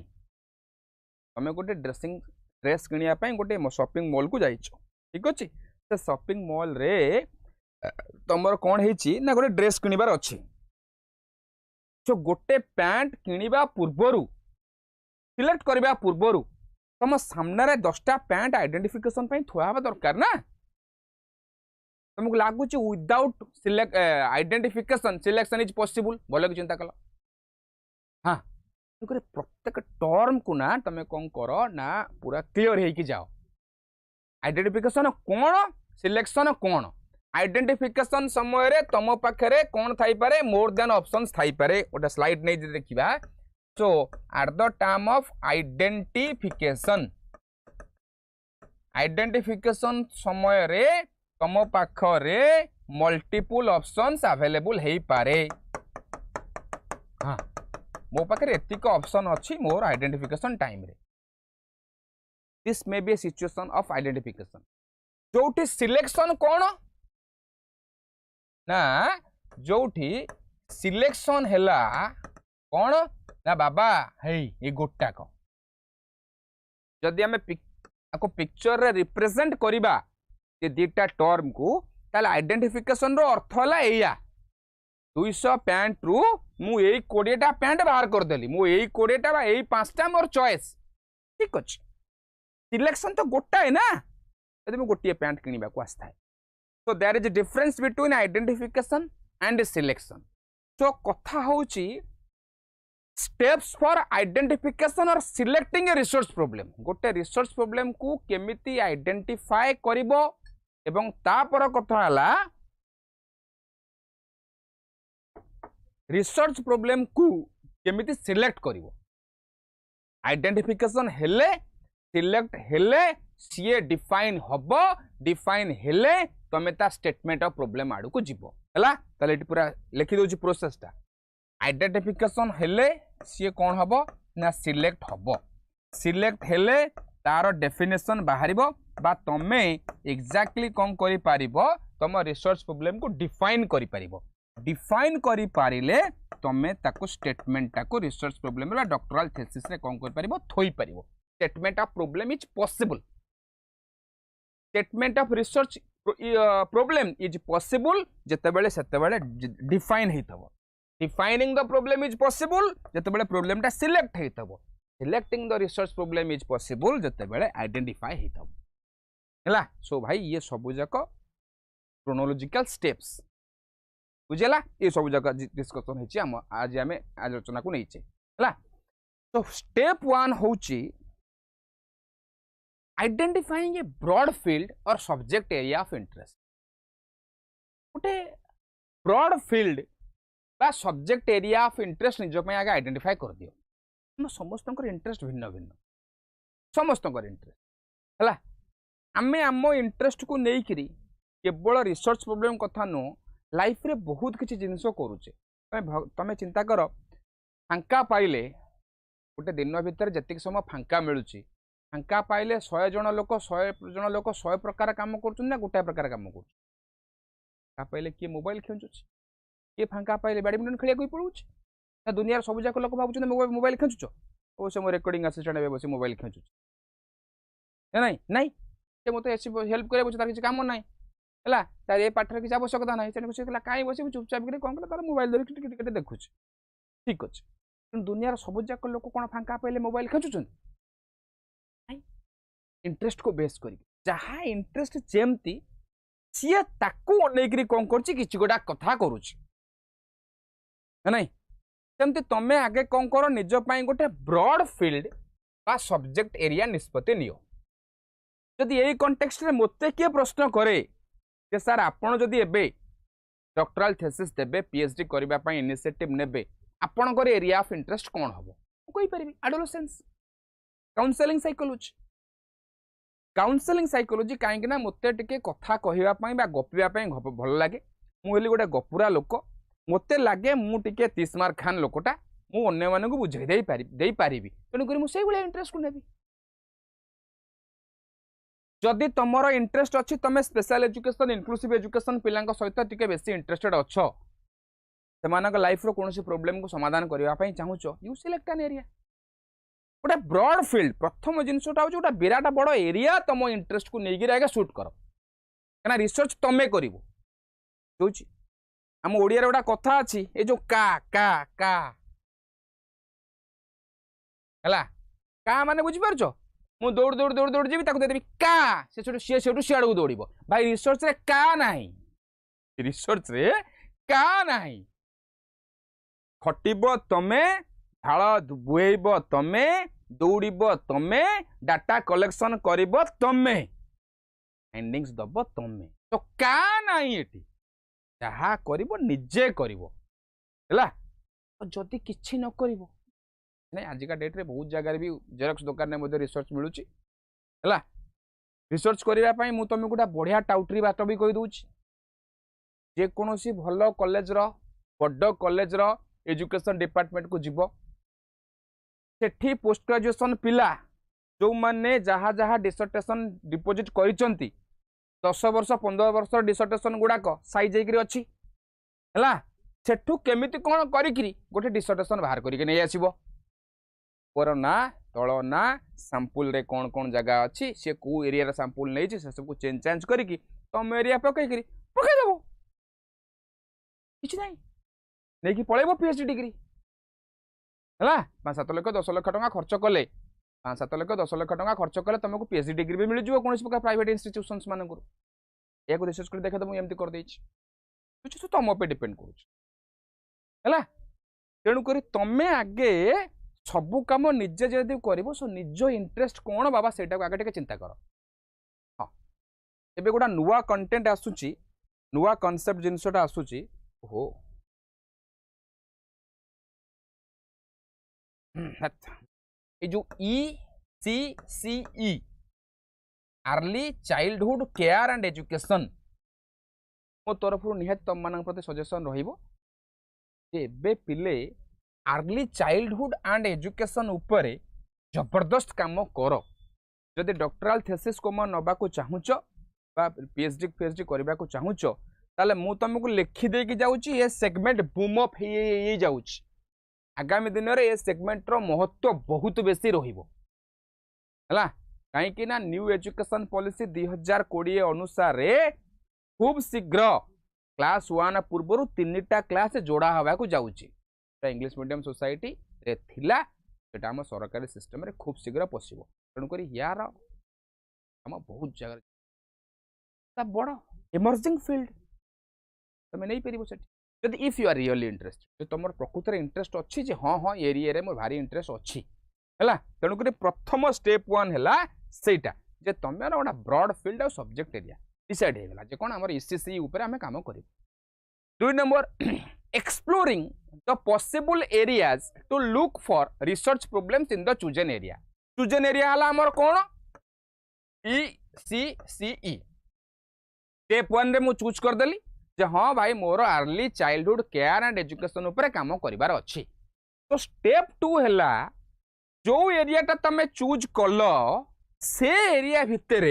तुम गोटे ड्रेस किणापी गोटे शॉपिंग मॉल को जाइछ ठीक अच्छे से शॉपिंग मॉल रे तुम कौन है गोटे ड्रेस किणवार अच्छी सो गोटे पैंट किणवा पूर्वर सिलेक्ट करने पूर्वर तुम सामने 10टा पैंट आइडेंटिफिकेशन थुआ दरकार ना तुमको लगुच without identification selection is possible भल कि चिंता कल हाँ प्रत्येक टर्म को ना तुम कौन कर ना पूरा क्लीयर हो जाओ आइडेंटिफिकेशन कौन सिलेक्शन कौन आइडेंटिफिकेशन समय रे तुम पाखे कौन थाई पारे मोर देन ऑप्शंस थाई पारे गोटे स्लाइड नहीं देखा so at the time of identification समय रे तुम पाखरे मल्टीपल ऑप्शंस अवेलेबल हो पारे हाँ मो पाखे एतिक ऑप्शन अच्छी मोर आइडेंटिफिकेशन टाइम रे this may be a situation of identification जोठी सिलेक्शन कौन ना जोठी सिलेक्शन हैला कौन ना बाबा है ये गोटाक जदि आम पिक्चर रे रिप्रेजेंट करिबा ये दीटा टर्म को ताले आइडेंटिफिकेशन रो अर्थ हैला एया 200 पैंट रु मु एई 20टा पैंट बाहर कर देली मु एई 20टा बा एई 5टा मोर चॉइस ठीक अछि सिलेक्शन तो गोटा है ना यदि मु गोटिए पैंट किनिबा को आस्था है so there is a difference between identification and selection so कथा होची steps for identification or selecting a resource problem गोटे resource problem को केमिति identify करिवो एवं तापर कथा हला research problem को केमिति select करिवो identification हेले select हेले सीए डिफाइन हबो डिफाइन हेले तमे ता स्टेटमेंट ऑफ प्रॉब्लम आडू को जीवो हला ताले एटी पूरा लिखि दोची प्रोसेस ता आइडेंटिफिकेशन हेले सीए कोन हबो ना सिलेक्ट हबो सिलेक्ट हेले तार डेफिनेशन बाहरिबो बा तमे एग्जैक्टली कोन करि पारिबो तम रिसर्च प्रॉब्लम को डिफाइन करि पारिबो डिफाइन करि पारिले तमे ताको स्टेटमेंट ताको रिसर्च प्रॉब्लम ला डॉक्टरल थीसिस रे कोन करि पारिबो थोई पारिबो statement of problem is possible statement of research problem is possible जेतेबेले सेतेबेले डिफाइन हेतबो defining the problem is possible जेतेबेले प्रॉब्लम टा सिलेक्ट हेतबो selecting the research problem is possible जेतेबेले आइडेंटिफाई हेतबो हला सो भाई ये सब जाक क्रोनोलॉजिकल स्टेप्स बुझेला ये सब जाक डिस्कशन हेछि हम आज हमें आलोचना को नैचे हला तो स्टेप 1 होछि आइडेंटिफाइंग ए ब्रॉड फील्ड और सब्जेक्ट एरिया ऑफ इंटरेस्ट गोटे ब्रॉड फील्ड बा सब्जेक्ट एरिया ऑफ इंटरेस्ट निज पे आगे आइडेंटिफाई कर दियो हम समस्त इंटरेस्ट भिन्न भिन्न समस्त इंटरेस्ट है आमे आम इंटरेस्ट को लेकिन केवल रिसर्च प्रॉब्लम कथा नु लाइफ रे बहुत किसी जिनस करुचे तमें चिंता कर फांका पाइले गोटे दिन भितर जतिक समय फांका मिलूची फांका पाइले 100 जन लोक 100 प्रकार काम कर गोटाए प्रकार काम कर फांका पाइले किए मोबाइल खेचुच किए फांका पाइले बैडमिंटन खेलिया पड़ुच ना दुनिया सब जाक लोक भावुँ मोबाइल खेचुच ओ से मो रेकर्डिंग असिस्टेंट बस मोबाइल खेचुच नहीं नहीं से मत हेल्प कर तार किसी काम ना है तार ये पाठर किसी आवश्यकता ना कहीं बस चुपचाप कौन कला तार मोबाइल धरिक देखुच ठीक अच्छे दुनिया सब जाक लोक कौन फांका पाइले मोबाइल खेचुच्च इंटरेस्ट को बेस कर जहाँ इंटरेस्ट जमती सी ताकू अनेक कौन कर गोटा कथा करुच नहीं सेमती तुम्हें आगे कौन कर निज गोटे ब्रॉड फील्ड बा सब्जेक्ट एरिया निष्पत्ति नियो जदि यही कॉन्टेक्स्ट रे मते किए प्रश्न करे कि सर आपण जदि एबे डॉक्टरल थीसिस देबे पीएचडी करबा पई इनिशिएटिव नेबे आपणकर एरिया ऑफ इंटरेस्ट कौन हम कहि परिबी adolescence counselling psychology counselling psychology कहीं मते टिके कथा कहवाई गपिवाई भल लगे मुझे गोटे गपुरा लोक मते लगे मुझे 30 मार्क खान लोकटा मुझे बुझे दे पारि तेणुक मुझे इंटरेस्ट को नेबी जदि तुमर इंटरेस्ट अच्छी तुम स्पेशल एजुकेशन इनक्लूसिव एजुकेशन पिला सहित टिके बेसी इंटरेस्टेड अच्छ से लाइफ रो कौन प्रोब्लेम को समाधान करने चाहूच यू सिलेक्ट एन एरिया गोटे ब्रॉड फील्ड प्रथम जिनसा हूँ गोटे विराट बड़ एरिया तुम इंटरेस्ट को लेकिन आगे सुट कर क्या रिसर्च तुम्हें कर आम ओडिया गोटा कथा अच्छी ये जो का का का है का माने बुझीपार मु दौड़ दौड़ दौड़ दौड़ जी देवी का सी सियाड़ को दौड़ भाई रिसर्च रे का नहीं रिसर्च रे का नहीं खटिब तमे झाड़ बुएब तमे दौड़ब तमे डाटा कलेक्शन करिब तमे फाइंडिंग्स दब तमे तो का नहीं एटी जहा करिब निजे करिब हैला जदि किछि न करिब नहीं आज का डेट रे बहुत जगह भी जेरक्स दुकान में मध्य रिसर्च मिलुची हैला रिसर्च करिया पई मु तुमको गोटा बढ़िया टाउटरी बाट भी कहि दउची जे कोनोसी भलो कॉलेज रो बड्ड कॉलेज रो एजुकेशन डिपार्टमेंट को जीव सेठी पोस्ट ग्रेजुएशन पिला जो माने जहा जहा डिसर्टेशन डिपोजिट करिसंती 10 वर्ष 15 वर्ष डिसर्टेशन गुड़ाक साइज अच्छी है सेठू केमिति कौन करी गोटे डिसर्टेशन बाहर करके नहीं आसब ऊपर ना तल ना सैंपल रे कौन कौन जगह अच्छी सी कौ एरिया सैंपल नहीं से सब चेंज चेंज करके तुम एरिया पकईकरी पकईदेव कि नहीं नहीं पलैब पीएचडी डिग्री है 5-7 लाख 10 लाख टका खर्च कले 5-7 लाख 10 लाख टका खर्च कले तुमको पीएचडी डिग्री भी मिल जाए कौन प्रकार प्राइवेट इंस्टीट्यूशंस मान या रिसर्च कर देखा तो मुझे करदे तो तुम पे डिपेंड करुला तेणुक तुम आगे सबू कम निजे जदि कर निज इंटरेस्ट कौन बाबा से आगे टे चिंता कर हाँ एबे गोटा नुआ कंटेंट आसूची नुआ कॉन्सेप्ट जिनसटा आसूची हो ये जो ECCE early childhood care and education मो तरफ निहाती तुम मान प्रति सजेशन रे पिले अर्ली चाइल्डहुड एंड एजुकेशन उपरे जबरदस्त काम कर जदि डॉक्टरल थेसिस को नबा को चाहूच पीएचडी करने को चाहूच ताले मु तुमको लिखिदे कि जाऊँगी ये सेगमेंट बूम अप हो जाऊँगी आगामी दिन में ये सेगमेंटर महत्व बहुत बेसी रहा कहीं न्यू एजुकेशन पॉलिसी 2020 अनुसार खूब शीघ्र क्लास 1 पूर्व 3टा क्लास जोड़ा हवा को जाऊँगी इंग्लिश मीडियम सोसाइटी रे थिला सेटा हम सरकारी सिस्टम रे खूब शीघ्र पशिबो तेणुक यार हम बहुत जगह बड़ इमर्जिंग फील्ड तुम नहीं पार से जदि if you are really interested तुम प्रकृत इंटरेस्ट अच्छी जे हाँ हाँ एरिया मोर भारी इंटरेस्ट अच्छी है तेणुक प्रथम स्टेप 1 है सेटा जे तुम गोटे ब्रॉड फील्ड और सब्जेक्ट एरिया डिसाइड होगा जे कौन आम ECCE उपर आम काम कर 2 number exploring the possible areas to look for research problems in the chosen area है आमर कौन ECCE स्टेप 1 रे मु चूज करदेली जे हाँ भाई मोर early childhood care and education उपर काम करिवार अच्छी तो स्टेप 2 है जो एरिया तुम चूज कल से एरिया भितर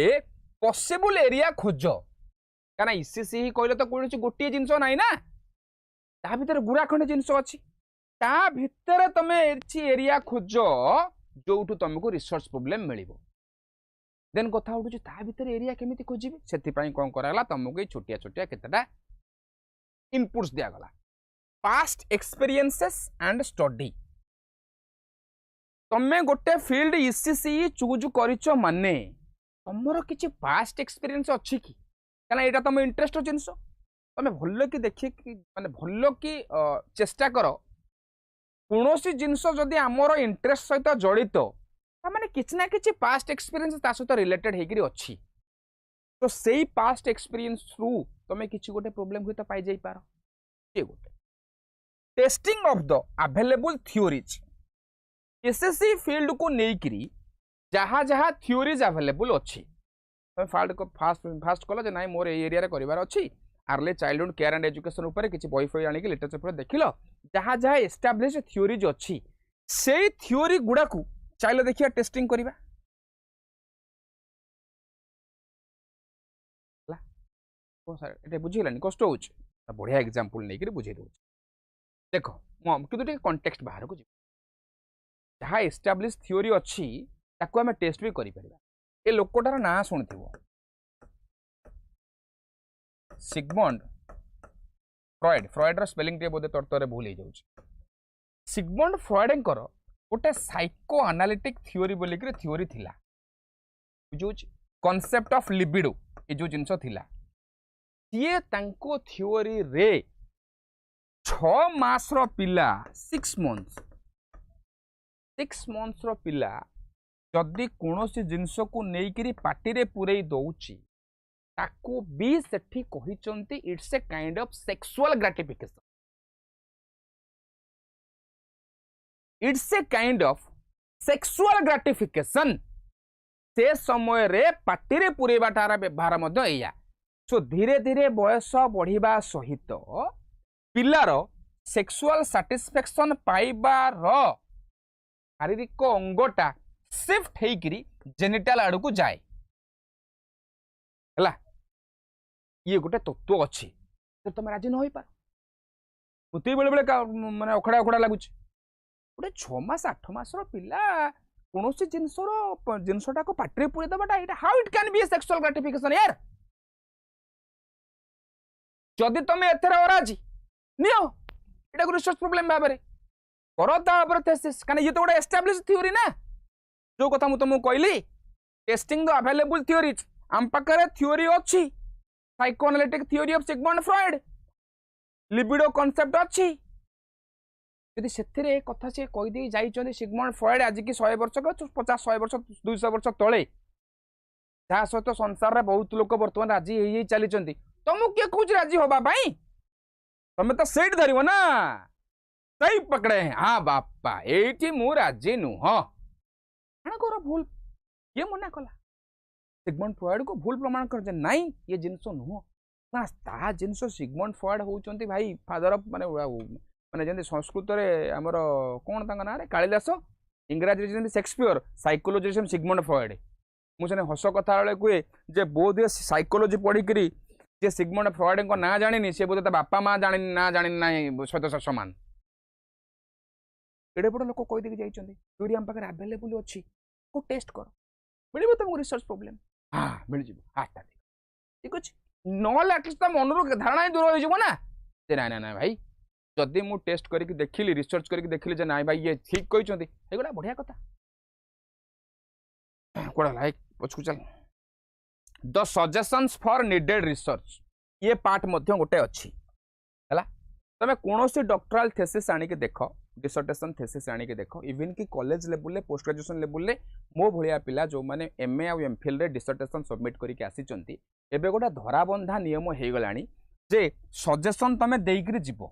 पॉसिबल एरिया खोज क्या ECCE कहले तो कौन गोटे जिनस ना ना ता भीतर गुड़ा खंड जिनस अच्छी ता भितर तुम एरिया खोज जो तुमको रिसर्च प्रॉब्लम मिल देन कथा उठू ता भीतर एरिया केमिति खोजिबे से कौन कराला तुमको छोटिया छोटिया केतेटा इनपुट्स दिया गला पास्ट एक्सपीरियंसेस एंड स्टडी तमे गोटे फील्ड ECCE चूज करिच माने तमरो किछि पास्ट एक्सपीरियंस अछि कि काना एटा तम इंटरेस्ट जिंस तमे भल्लो कि देखि कि माने भल्लो कि चेष्टा करो कोनोसी जिंस जदि हमरो इंटरेस्ट सहित जड़ित माने किछि ना किछि पास्ट एक्सपीरियंस ता सहित रिलेटेड हेकरी अछि तो सेही पास्ट एक्सपीरियंस थ्रू तमे किछि गोटे प्रॉब्लम हुई तो पाई जाई पारो ये गोटे testing of the available theories ECCE field को नेकरी जहाँ जहाँ थ्योरीज अवेलेबल अच्छी फास्ट कल जे ना मोर एरिया करार अच्छी early childhood care and education उपर किसी बही फही आनिक लिटरेचर देखिल जहाँ जहाँ एस्टाब्लिश थ्योरीज अच्छी से थ्योरी गुड़ा को चलो देखिए टेस्टिंग करवा ये बुझीगलानी कष्ट हो बढ़िया एग्जांपल नहीं बुझे दो देख कि कंटेक्स्ट बाहर को जहाँ एस्टाब्लिश थ्योरी अच्छी ताको आम टेस्ट भी करें ए लोकटार ना शुणी सिगमंड फ्रॉइड फ्रॉइड स्पेलिंग बोधे तर्तर भूल हो जाए सिगमंड फ्रॉइडंकर गोटे साइको एनालिटिक थ्योरी बोलिक थ्योरी थिला बुझे कॉन्सेप्ट ऑफ लिबिडो ये जो जिनस थिला सीए तांको थ्योरी रे 6 मास रो पिला 6 मंथ्स रो पिला जदि कोनोसी जिनस को नेइकिरी पार्टी रे पुरई दउची ताको भी सेठी कहिचंती it's a kind of sexual gratification it's a kind of sexual gratification से समय रे पार्टी रे पुरेबाटार व्यवहार मध्य एया सो धीरे धीरे बयस बढ़िबा सहित पिलार सेक्सुअल सैटिस्फैक्शन पाइबार शारीरिक अंगटा शिफ्ट हेकरी जेनिटल आड़ को जाए हला ये गोटे तत्व अच्छी तो तुम राजी न हो पार बुती बेले बेले माने अखड़ा अखड़ा लगुच गोटे 6 मास 8 मास पिला कौन जिनसटा को पार्टी पुरे दबाटा it how it can be a sexual gratification यार जदि तुम एथरे अराजी नियो एटा को रिसर्च प्रॉब्लम भाबरे करो ता ऊपर थेसिस काने ये तो गोटे एस्टैब्लिश थ्योरी ना जो कथा मु तुमको कहली टेस्टिंग द अवेलेबल थ्योरीज आम पाखरे थ्योरी अच्छी psychoanalytic theory of Sigmund Freud libido concept अच्छी यदि से कथा सी कहीदे जाइए सिगमंड फ्रॉइड आज की 100 वर्ष 50 100 वर्ष 200 वर्ष तले जहाँ सहित संसार में बहुत लोग बर्तमान राजी हो चली तुमको किए कौच राजी होगापाई तुम तो सेट धरव ना सही पकड़े हाँ बापा ये मु राजी नुह कण कर भूल ये मना कला सिगमंड फ्रॉइड को भूल प्रमाण कर नाई ये जिनस नुह ना ता जिनस सिगमंड फ्रॉइड होउचंती भाई फादर ऑफ माने माने जंती संस्कृत रे हमर कोन तांग ना रे कालिदास इंग्रजी रे जंती शेक्सपियर साइकोलॉजी से सिगमंड फ्रॉइड मु सेने हस कथा वाले कुए जे बोध साइकोलॉजी पढ़ी करी जे सिगमंड फ्रॉइड को ना जानिनी से बोध बापा माँ जानिनी ना जानिनी ना सहित समान एडे बड़ लोक कही देके जाइछंती थ्योरी हम पाखरे अवेलेबल अछि को टेस्ट कर मिलिबो तुमको रिसर्च प्रॉब्लम हां मिल जिवो हाटा ठीक अछि नॉल एटलीस्ट त मनरु धारणा दूर हो जिवो ना जे ना ना भाई जदि मु टेस्ट करके देखिली रिसर्च करके देखिली जे ना भाई ये ठीक कहिछंती एगुडा बढ़िया कथा कोडा लाइक पछकु चल the suggestions for needed research ये पार्ट मध्य गोटे अच्छी है तमें कौन सी डॉक्टरल थेसिस आनिक देख डिसर्टेशन थेसिस आनिक देख इवन कि college level post graduation level मो भाया पिला जो मैंने एमए आ एमफिल रे डिसर्टेशन सबमिट करके आसीचंती एबे गोटे धराबंधा नियम हो गलानी जे सजेशन तमे देइकरी जीवो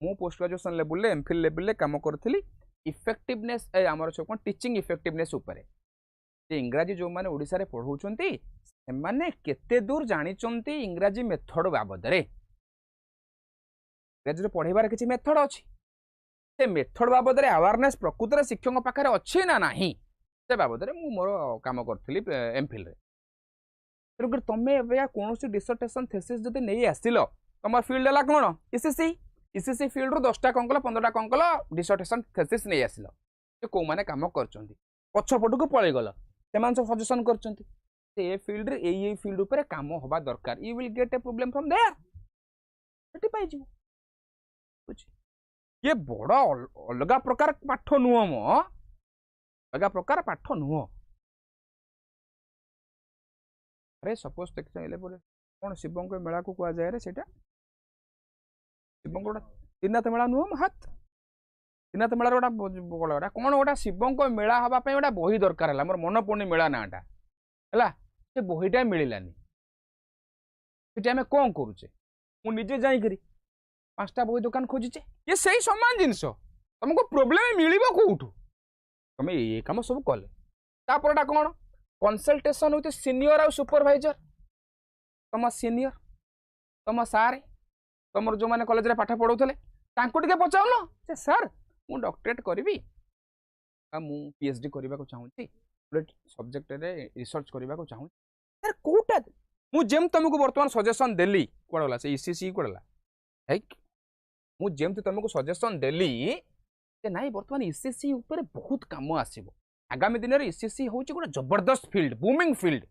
मो post graduation level MPhil level काम करथली इफेक्टिवनेस आमर कोन टीचिंग इफेक्टिवनेस ऊपर इंग्राजी जो मैंने ओडिसा रे पढ़ाउचंती से केते दूर जानिचंती इंग्राजी मेथड बाबद रे इंग्राजी पढ़ेबार किसी मेथड अच्छी से मेथड बाबद रे अवेयरनेस प्रकृत रे शिक्षक पाखरे अच्छी ना नाही से बाबद रे मु मोर काम करथली एमफिल रे तेणुकर तुमे कौन डिसर्टेशन थेसिस जदि नहीं आसिल तुम फील्ड है कौन इसीसी फील्ड रू 10टा कंकल 15टा कंकल डिसर्टेशन थेसिस नहीं आसिल कौ माने काम कर पछपट को पलि गल से सजेशन कर फील्ड रे ये फील्ड ऊपर काम होबा दरकार you will get a problem from there सेठी पाई जीव ये बड़ अलग प्रकार पाठ नुह मो अलग प्रकार पाठ नुह अरे सपोज देखले कौन शिवंक मेला को कह जाए रे सेटा शिवंक त्रिनाथ मेला नुह हाथ त्रिनाथ मेला गोटा कौन गोटा शिवंक मेला हाँपाई गोटा बही दरकार है मोर मन पड़नी मेला नाटा है से बहीटा मिलानी से आम कौन करुचे मुझे जाकि 5टा बही दुकान खोजीचे ये सही सामान जिनस तुमको प्रोब्लेम मिल कौटू तुम ये कम सब कले तापरटा कौन कंसल्टेशन विथ सीनियर आउ सुपरवाइजर तुम सीनियर तुम सारे तुम जो मैंने कॉलेज रे पाठ पढ़ाऊले टे पचाउन जे सर मु डॉक्टरेट करी मु पीएचडी करने को चाहूँगी सब्जेक्ट रे रिसर्च करने को चाहूँ सर कौटा मु जेम तुमको वर्तमान सजेशन देली कोडला से ईसीसी कोडला हैक मु जेम तुमको सजेशन देली जे नाही वर्तमान ईसीसी ऊपर बहुत काम आसीबो आगामी दिन रे ईसीसी होची गोटे जबरदस्त फील्ड बूमिंग फील्ड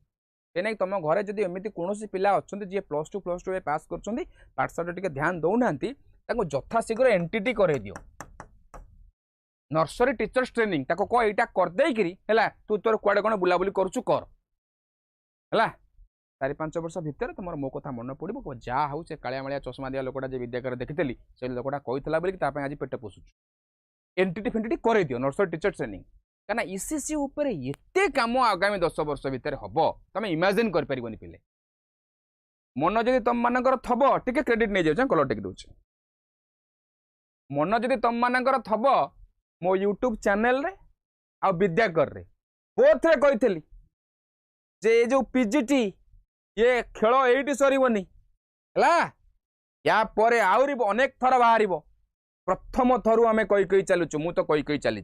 ए नहीं तुम घरे जदि एमती कौन पिला अच्छा जी +2 पास कर पाठशाला टे ध्यान दौना यथाशीघ्र एनटीटी करे दियो नर्सरी टीचर्स ट्रेनिंग ताको कह यहाँ करदेकरी है तू तोर कुआडे कौन बुलाबुली करुचु कर है 4-5 वर्ष भितर तुम मो कथा मन पड़ो जहाँ हूँ से कालिया मालिया चश्मा दिया लोकटा जो विद्याकर देखी से लोकटा कही आज पेट पोषुचु एनटीटी फेनटीटी कर दियो नर्सरी टीचर्स ट्रेनिंग कहना ईसीसी ऊपर एते काम आगामी 10 वर्ष भितर हम तुम इमेजिन कर परिबनी पिले मन जदि तुम मानकर थब टिके क्रेडिट नहीं जाऊ कलर टेक दूचे मन जदि तुम मानकर थब मो यूट्यूब चैनल रे आ विद्याकर रे बोथ रे कही जे जो पीजीटी ये खेल एटी सरबनी या परे आउरी अनेक थर बाहर प्रथम थरु आम कही कही चलुचु मु तो कही कही चली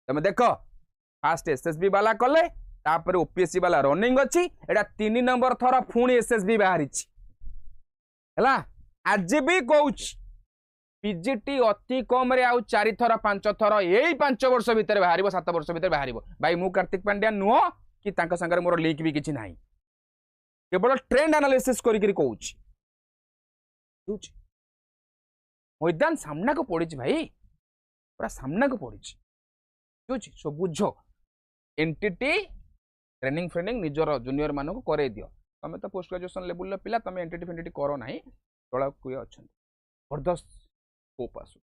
तुम देख फास्ट एसएसबी वाला कले तापर ओपीएससी वाला रनिंग अच्छी एटा 3 नंबर थर पुणी एसएसबी बाहरी है आज भी कहूँ पीजीटी अति कम रे आउ 4 थर 5 थर यही 5 वर्ष भितर बाहर 7 वर्ष भितर बाहर भाई मु कार्तिक पांड्या नुह कि संगे मोर लिंक भी किसी ना केवल ट्रेंड एनालिसिस करी कहूँ मैदान सामना को पड़ी भाई पूरा सामना को पड़ी सो बुझ एनटीटी ट्रेनिंग फ्रेनिंग निजर जूनियर मान को करे दियो तुम तो पोस्ट ग्रेजुएशन लेवल पिला तुम एनटीटी फेनटीटी करो ना तला किए अच्छा जबरदस्त स्कोप आसू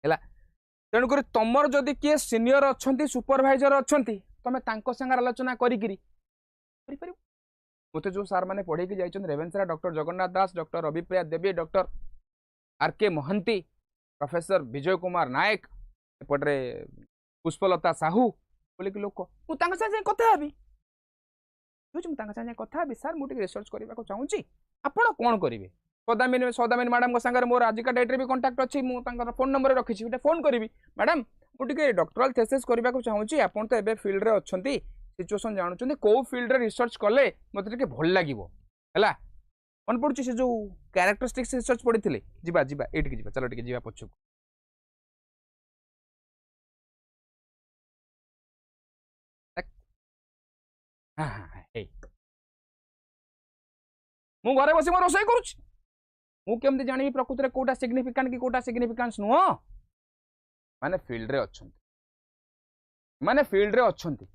है तेणुक तुमर जदि किए सीनियर अच्छा सुपरभाइजर अच्छा तुम संगे आलोचना करी मत जो सार मैंने पढ़े जाइए रेवेन्सा डॉक्टर जगन्नाथ दास डॉक्टर रविप्रिया देवी doctor R K Mohanty professor Vijay Kumar Nayak एपटे Pushpalata Sahu बोले कि लोक मुझे कथा हेबी कथा हेबी सार मुझे रिसर्च करने को चाहूँगी आपण कौन करेंगे सौदामिनी मैडम सागर मोर आज का डेट भी कंटाक्ट अच्छी मुझे फोन नंबर रखी फोन करी मैडम मुझे डॉक्टरल थेसिस करने को चाहूँगी आप तो ये फील्ड रे अच्छा सिचुएसन जानते कौ फील्ड रे रिसर्च कले मत भल लगे है मन पड़ुची से जो कैरेक्टरिस्टिक्स रिसर्च पड़ी थे जीवा जीवा एटिक जीवा चलो टिके जीवा पछक मु घरे बसी मो रोसई करूची मु केमती जानिबी प्रकृति रे कोटा सिग्निफिकेंट कि कोटा सिग्निफिकेंस नुह माने फील्ड रे अछंती माने फील्ड रे अछंती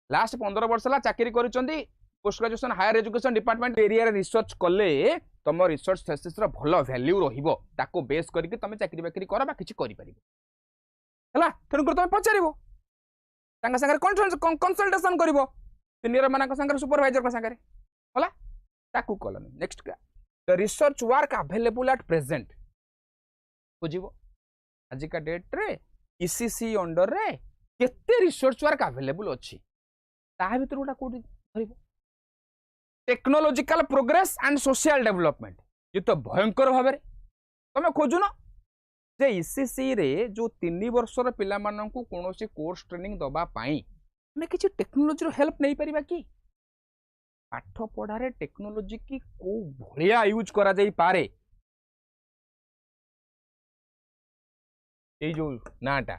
लास्ट 15 वर्ष ला चाकरी करूचंती post graduation higher education department area रे रिसर्च कले तुम रिसर्च थेसिस रो भलो वैल्यू रहिबो ताको बेस करके तुम चाकरी बाकरी कर बा किछि करि परिबो हला तेनु कर तुम पचारिबो तांगा संगे कंसल्टेशन करिवो सीनियर मानक संगे सुपरवाइजर संगे हला ताकू कलन next the research work available at present बुझिबो आज का डेट रे ईसीसी अंडर रे केते रिसर्च वर्क अवेलेबल अछि ता भीतर गोटा कोडी धरिबो technological progress and social development ये तो भयंकर भाव में तुम खोजुन जे ईसीसी रे जो 3 वर्षर पिला माननकु कोनोसी कोर्स ट्रेनिंग दबा पाई हमें किसी टेक्नोलॉजी रो हेल्प नहीं परिबा कि पाठ पढ़ारे टेक्नोलॉजी की को भलिया यूज करा जाई पारे ए जो नाटा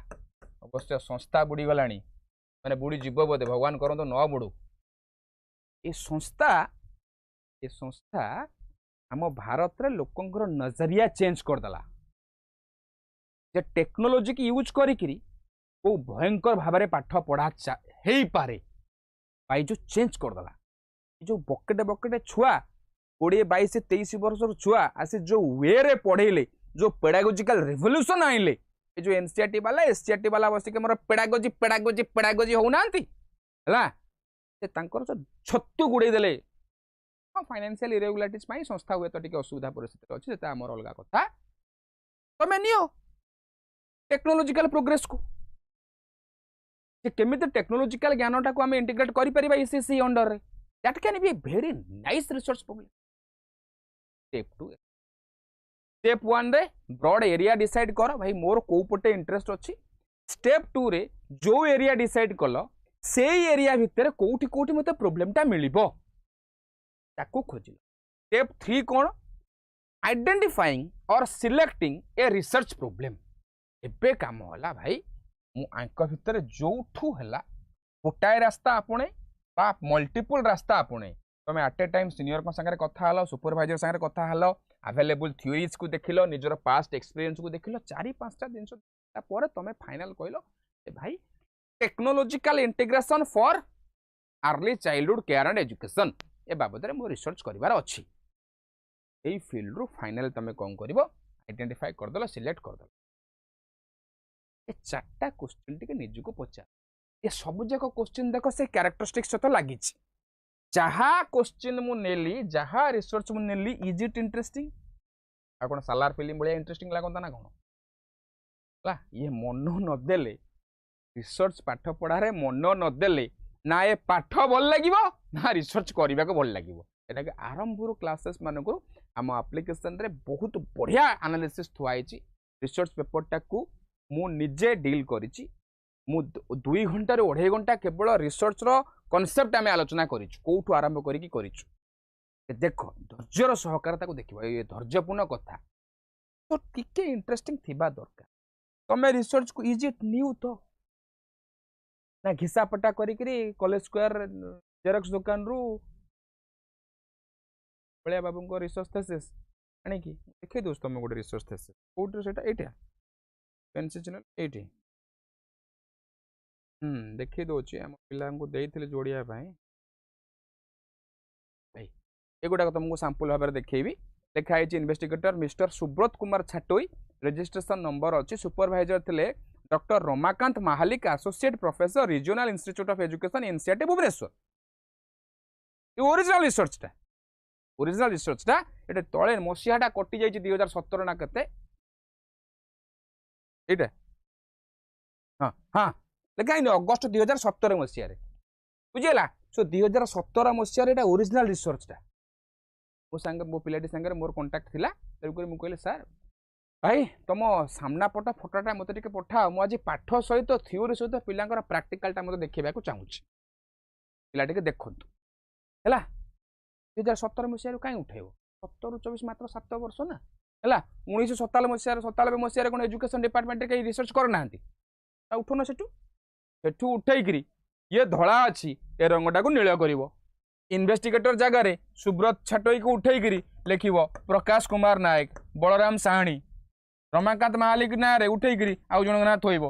अवश्य संस्था बुड़ी गलानी माने बुड़ी जीव बोधे भगवान करंतो न बुड़ू ये संस्था आम भारत रे लोकंकर नजरिया चेंज करदेला जे टेक्नोलॉजी की यूज करी को भयंकर भाव में पाठ पढ़ा हो पारे भाई जो चेंज करदेला जो बकेटे बकेटे छुआ 20-22-23 वर्ष छुआ आसी जो वे रे पढ़ेले जो पेडागोजिकल रिवोल्यूशन आइले जो एनसीईआरटी वाला एससीईआरटी वाला बसिक मोर पेडागोजी पेडागोजी पेडागोजी होना है जो छत्तु गुड़े देले हाँ फाइनेंशियल इरेगुलारिटीज संस्था हुए तो टिके असुविधा परिस्थिति अच्छी से आमर अलग कथा तमें नियो टेक्नोलॉजिकल प्रोग्रेस को केमिति टेक्नोलॉजिकल ज्ञान टाको आम इंटीग्रेट करि परिबा ईसीसी अंडर रे that can be a very nice research problem step 2 step 1 रे ब्रॉड एरिया डिसाइड कर भाई मोर को पटे इंटरेस्ट अच्छी स्टेप 2 रे जो एरिया डिसाइड कल से एरिया भितर कोठी कोठी मते प्रॉब्लम टा मिलिबो ताकू खोजिल स्टेप 3 कौन आइडेंटिफाइंग और सिलेक्टिंग ए रिसर्च प्रोब्लेम एबे काम होला भाई मु आंक भितर जोठू हैला गोटाए रास्ता आपणे बा मल्टीपल रास्ता आपणे तमे एट ए टाइम सीनियर को संगे कथा हलो सुपरवाइजर संगे कथा हलो अवेलेबल थ्योरीज को देखिलो निजर पास्ट एक्सपीरियंस को देखिलो चारि पांचटा दिन तापर तमे फाइनल कहलो ए भाई technological integration for early childhood care and education ए बाबद रे मो रिसर्च करिवार अछि एई फील्ड रु फाइनल तमे कोन करिवो आइडेंटिफाई कर दलो सिलेक्ट कर दलो ए चारटा क्वेश्चन टिके निजु को पचार ये सब जाक क्वेश्चन देखो से कैरेक्टरिस्टिक्स सहित लगी जहाँ क्वेश्चन मु नेली जहाँ रिसर्च मु नेली इज इट इंटरेस्टिंग आ कोन सालार फिल्म बलिया इंटरेस्टिंग लागंता ना कोन ला ये मन न देले रिसर्च पाठ पढ़ारे मन न देले ना ये पाठ भल लागिवो ना रिसर्च करबा को भल लागिवो एटा के आरंभ रो क्लासेस मानको हम एप्लिकेशन रे बहुत बढ़िया एनालिसिस थुआइची रिसर्च पेपर टाकू मु निजे डील करिची मु 2 घंटा रे 2.5 घंटा केवल रिसर्च रो कांसेप्ट आमे आलोचना करिछु कोठु आरंभ करिकी करिछु देखो धैर्यर सहकारिता को देखिबा ये धैर्यपूर्ण कथा तो टिके इंटरेस्टिंग थिबा दरकार तमे रिसर्च को इज इट न्यू तो ना घिसापटा करिकरी कॉलेज स्क्वायर जेरक्स दुकान रु बलिया बाबू को रिसर्च थेसिस आनी की देखै दोस्त तमे गोटे रिसर्च थेसिस कोठु सेटा एटा पेंसी चैनल एटी देखी दूची आम पिला देते जोड़िया एगुड़ा तुमको सांपुल भाव में देखी लिखाई इन्वेस्टिगेटर मिस्टर सुब्रत कुमार छाटोई रजिस्ट्रेशन नंबर अच्छी सुपरवाइजर थे doctor Ramakant Mahalik associate professor regional institute of education NCERT Bhubaneswar original रिसर्चटा ये तले मसीहाटा कटि जाइए 2017 ना केते एटा हाँ हाँ लिखा अगस्ट 2017 मसीह बुझेगा सो 2017 मसीह ओरिजिनल रिसर्चटा मो सांगे मो पिलाटी सांगे मोर कांटेक्ट थिला तेणुक मुझे कहले सर भाई तुम सामना पट फटोटा मत टे पठाओ मुझे पाठ सहित थ्योरी सहित पिलांकर प्रैक्टिकलटा मत देखा चाहूँगी पिलाटी देखु है 2017 मसीह कहीं उठेब 17-24 मात्र 7 वर्ष ना है 1997 मसीह कौन एजुकेशन डिपार्टमेंट कहीं रिसर्च करना उठुन सेठू उठेकरी ये धला अच्छी ए रंगटा को नील कर इन्वेस्टिगेटर जगार सुब्रत छाटोई को उठेकरी लिख प्रकाश कुमार नायक बलराम साहाणी रमाकांत महालिक ना उठेकरी आउ जन ना थोब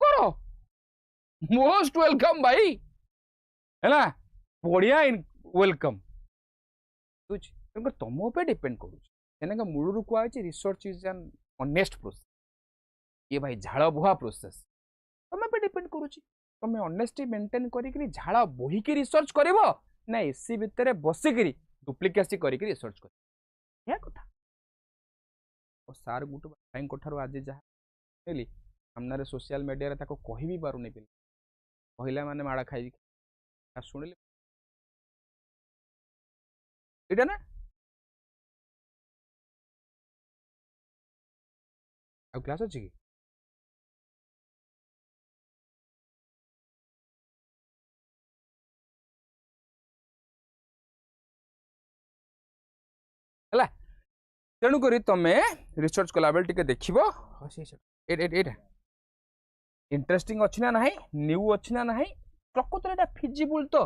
कर मोस्ट वेलकम भाई है बढ़िया वेलकम तुम पे डिपेंड करूँ मूलू कहुई research is an honest process ये भाई झाड़ बुहा प्रोसेस तुम पे डिपेंड करुच्ची तुम ऑनेस्टी मेंटेन करी झाड़ बोहिकी रिसर्च कर ना एसी भितर बसिक डुप्लिकेसी कर रिसर्च कर कथा सार गुट भाई आज जहाँ सामने सोशल मीडिया कह भी पारुनी पे कहला माने माड़ा खाई शुणिले इटा ना आ क्लास अच्छी कि तेणुक तुम रिसर्च कला बेल टिके देखिबो इंटरेस्टिंग अच्छी ना नहीं न्यू अच्छी ना नहीं प्रकृत में फिजिबल तो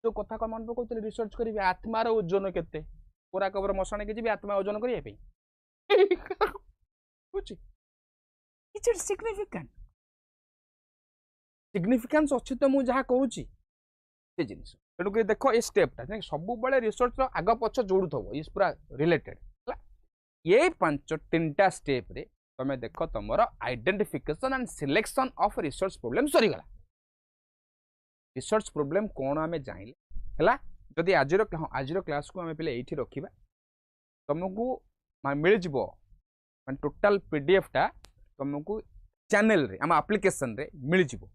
जो कथा को मन पकड़ रिसर्च करी आत्मार ओजन केते पूरा कबर मशाण के जी आत्मा ओजन करने सिग्निफिकेंस अच्छी तो मुझे जहाँ करुच्ची से जिन तेणुक देख ये स्टेपटा सब रिसर्च आग पछ जोड़ू थो ये पूरा रिलेटेड ये 3टा स्टेप रे तुम देख तुम identification and selection of research problem सरीगला रिसर्च प्रॉब्लम कौन आम जान है जदि आज क्लास को आम पे ये रखा तुमको मिल जाव टोटाल पीडीएफ टा तुमको चैनल रे आम एप्लिकेशन रे मिल जाव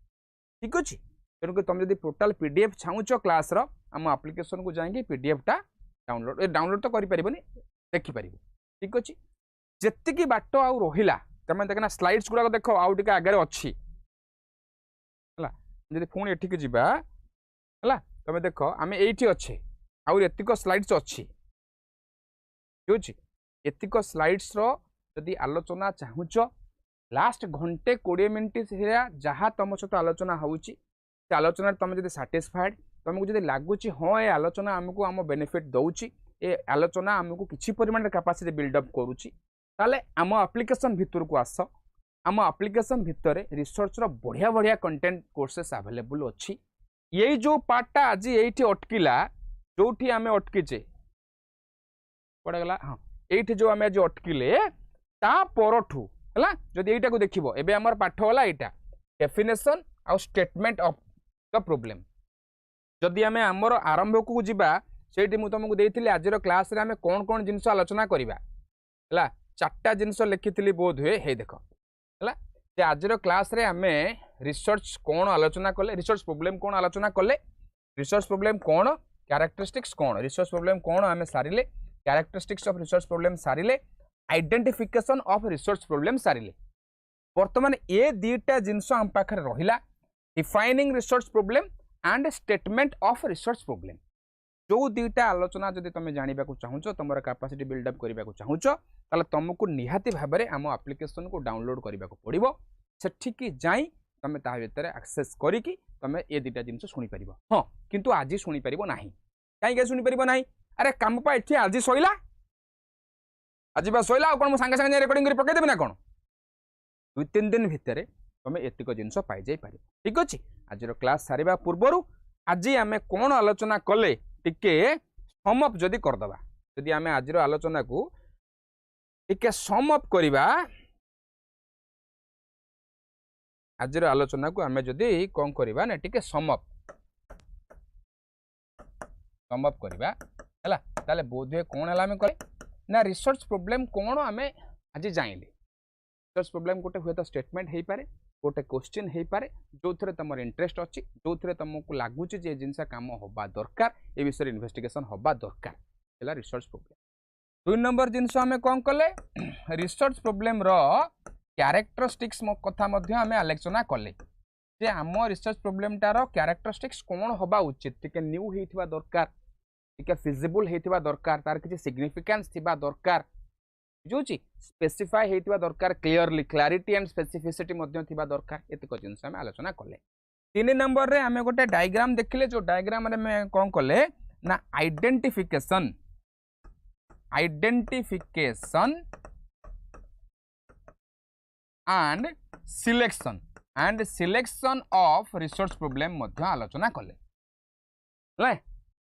ठीक अच्छे तेणुक तुम जब टोटाल पीडीएफ चाहूच क्लास आम एप्लिकेशन को जाएंगे पीडीएफ टा डाउनलोड तो करें देखिपर ठीक अच्छे जी बाट आउ रहा तुम देखना स्लाइड्स गुड़ाक देख आउ टे आगे अच्छी है पुणी एठिक जावा है तुम देख आम ये अच्छे आउर एतिक स्लाइड्स अच्छी ठीक एतिक स्लाइड्स रदि आलोचना चाहूच लास्ट घंटे 20 मिनिट जहाँ तुम सहित आलोचना होची आलोचना तुम जो साटिस्फाइड तुमको जो लगुच हाँ ये आलोचना आमको आम बेनिफिट दौची ए आलोचना आमको किसी परिमाण कैपेसिटी बिल्डअप करुच्ची ताले आम एप्लिकेशन भितर को आस आम एप्लिकेशन भितर रिसर्च रो बढ़िया बढ़िया कंटेंट कोर्सेस अवेलेबल अच्छी ये जो पार्टा आज ये अटकिला जो आम अटकीचे कौड़ा गला हाँ ये जो आम आज अटकिले ता परठू है जदि यहीटा को देखो एबे आमर पाठ वाला यहाँ डेफिनेशन आउ स्टेटमेंट ऑफ द प्रॉब्लम जदि आम आमर आरंभ को जीवा से तुमको देती आज क्लास रे आम कौन कौन जिनस आलोचना करवा है 4टा जिनस लिखी बोध हुए हे देख है आज क्लास रे आम रिसर्च कौन आलोचना कले रिसर्च प्रॉब्लम कौन आलोचना कले रिसर्च प्रॉब्लम कौन कैरेक्टरिस्टिक्स कौन रिसर्च प्रॉब्लम कौन आम सारे कैरेक्टरिस्टिक्स ऑफ रिसर्च प्रॉब्लम सारे आइडेंटिफिकेशन ऑफ रिसर्च प्रॉब्लम सारे बर्तमान ये दीटा जिनस आम पाखे रहा defining research problem and statement of research problem जो दीटा आलोचना जदि तुम जानवा चाहूच तुम कैपेसिटी बिल्डअप करने को चाहूच ताले तुमको निहाती भाव में आम एप्लिकेशन को डाउनलोड करने को पड़ो सेठिकी जाई तुम ता भीतर एक्सेस करिकी तुम ये दीटा जिन शुणिपार हाँ किंतु आज शुणिपार ना कहीं शुणिपार ना अरे कम पा ये आज सैला आज बा सैला कौन सागे सागे रेकर्डिंग कर पकईदेवी ना कौन 2-3 दिन भितर तुम एतिक जिनस पाई पार ठीक अच्छे आज क्लास सारिबा पूर्वर आज आम कौन आलोचना कले टिके समअप जदि करदबा जदि आम आज आलोचना को टिके समअप करवा आज आलोचना को आम जदि कौन करवा ना टिके समअप करवा है ताले बोधे कौन है आम करे ना रिसर्च प्रॉब्लम कौन आम आज जाइले रिसर्च प्रॉब्लम गोटे हुए तो स्टेटमेंट हो पारे गोटे क्वेश्चन हो पारे जो थे तुम इंटरेस्ट अच्छी जो थे तुमको लगुच जिनस कम होबा दरकार ए विषय इन्वेस्टिगेशन होबा दरकार है रिसर्च प्रॉब्लम 2 नंबर जिनस आम कौन कले रिसर्च प्रॉब्लम रो कैरेक्टरिस्टिक्स कथा आम आलोचना कले जे आम रिसर्च प्रॉब्लम टार कैरेक्टरिस्टिक्स कौन होबा उचित टिके न्यू होइथिबा दरकार टिके फिजिबल होइथिबा दरकार तार किछि सिग्निफिकेंस थिबा दरकार जो स्पेसिफाई होइथिबा दरकार क्लियरली क्लैरिटी एंड स्पेसिफिसिटी मध्य थिबा दरकार एतक जिनस आम आलोचना कले 3 नंबर रे आम गोटे डायग्राम देखिले जो डायग्राम रे मैं कौन कले ना identification and selection of research problem मध्य आलोचना कले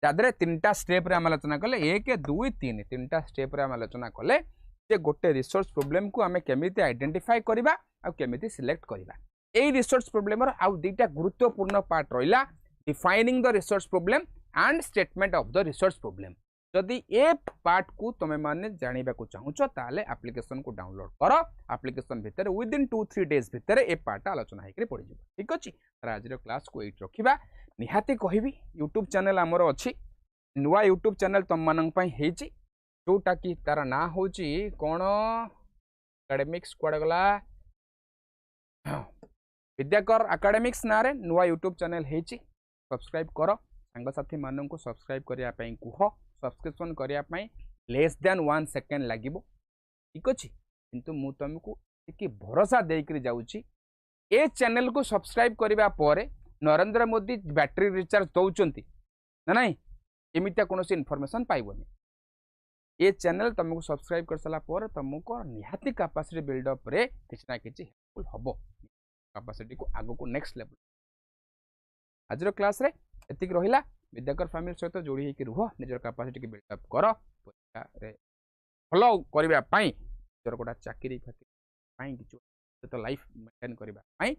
तादरे 3टा स्टेप रे आम आलोचना कले 1 2 3 3टा स्टेप रे आम आलोचना कले जे गोटे रिसर्च प्रॉब्लम को आम केमिति आइडेंटिफाई करबा आ केमिति सिलेक्ट करबा ए रिसर्च प्रॉब्लम रो आउ दुईटा गुरुत्वपूर्ण पार्ट रहिला defining the research problem and statement of the research problem जदि ए पार्ट को तुम माने जानिबा को चाहूच ताले एप्लिकेशन को डाउनलोड कर एप्लिकेशन भितर विदिन 2-3 डेज भितर ए पार्ट आलोचना होकर पड़ जाए ठीक अच्छे आज क्लास को ये रखा निहाती कहबी यूट्यूब चैनल आमर अच्छी नुआ यूट्यूब चैनल तुम मानक जोटा कि तार ना हूँ कौन एकेडमिक्स कौड़ गला विद्याकर एकेडमिक्स ना रे नुआ यूट्यूब चैनल है सब्सक्राइब कर सांगसाथी मानन को सब्सक्राइब करने कह सब्सक्रिप्शन करने लेस देन 1 सेकेंड लगे ठीक अच्छे किंतु मु तुमको भरोसा देकर जाऊँगी ए चैनल को सब्सक्राइब करने पर नरेंद्र मोदी बैटरी रिचार्ज दौरान ना ना एमती कौन इनफॉरमेशन पाइबनी ये चैनल तुमको सब्सक्राइब कर सारा पर तुमको निहाती कैपेसिटी बिल्डअप रे किसी ना किसी हेल्पफुल हम कैपेसिटी को आगो को नेक्स्ट लेवल आज क्लास रे एतिक रहिला विद्याकर फैमिली सहित जोड़ी होकर रुह निजर कैपेसिटी की बिल्डअप कर भल करने निजर गोटा चाकरी फाकरी तो लाइफ मेंटेन करने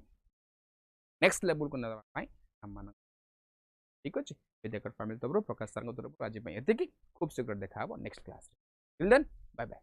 नेक्स्ट लेवल को नापी आम ठीक अच्छे विद्याकर फैमिली तरफ प्रकाश सर तरफ आज एति खूब शीघ्र देखा next class till then bye bye.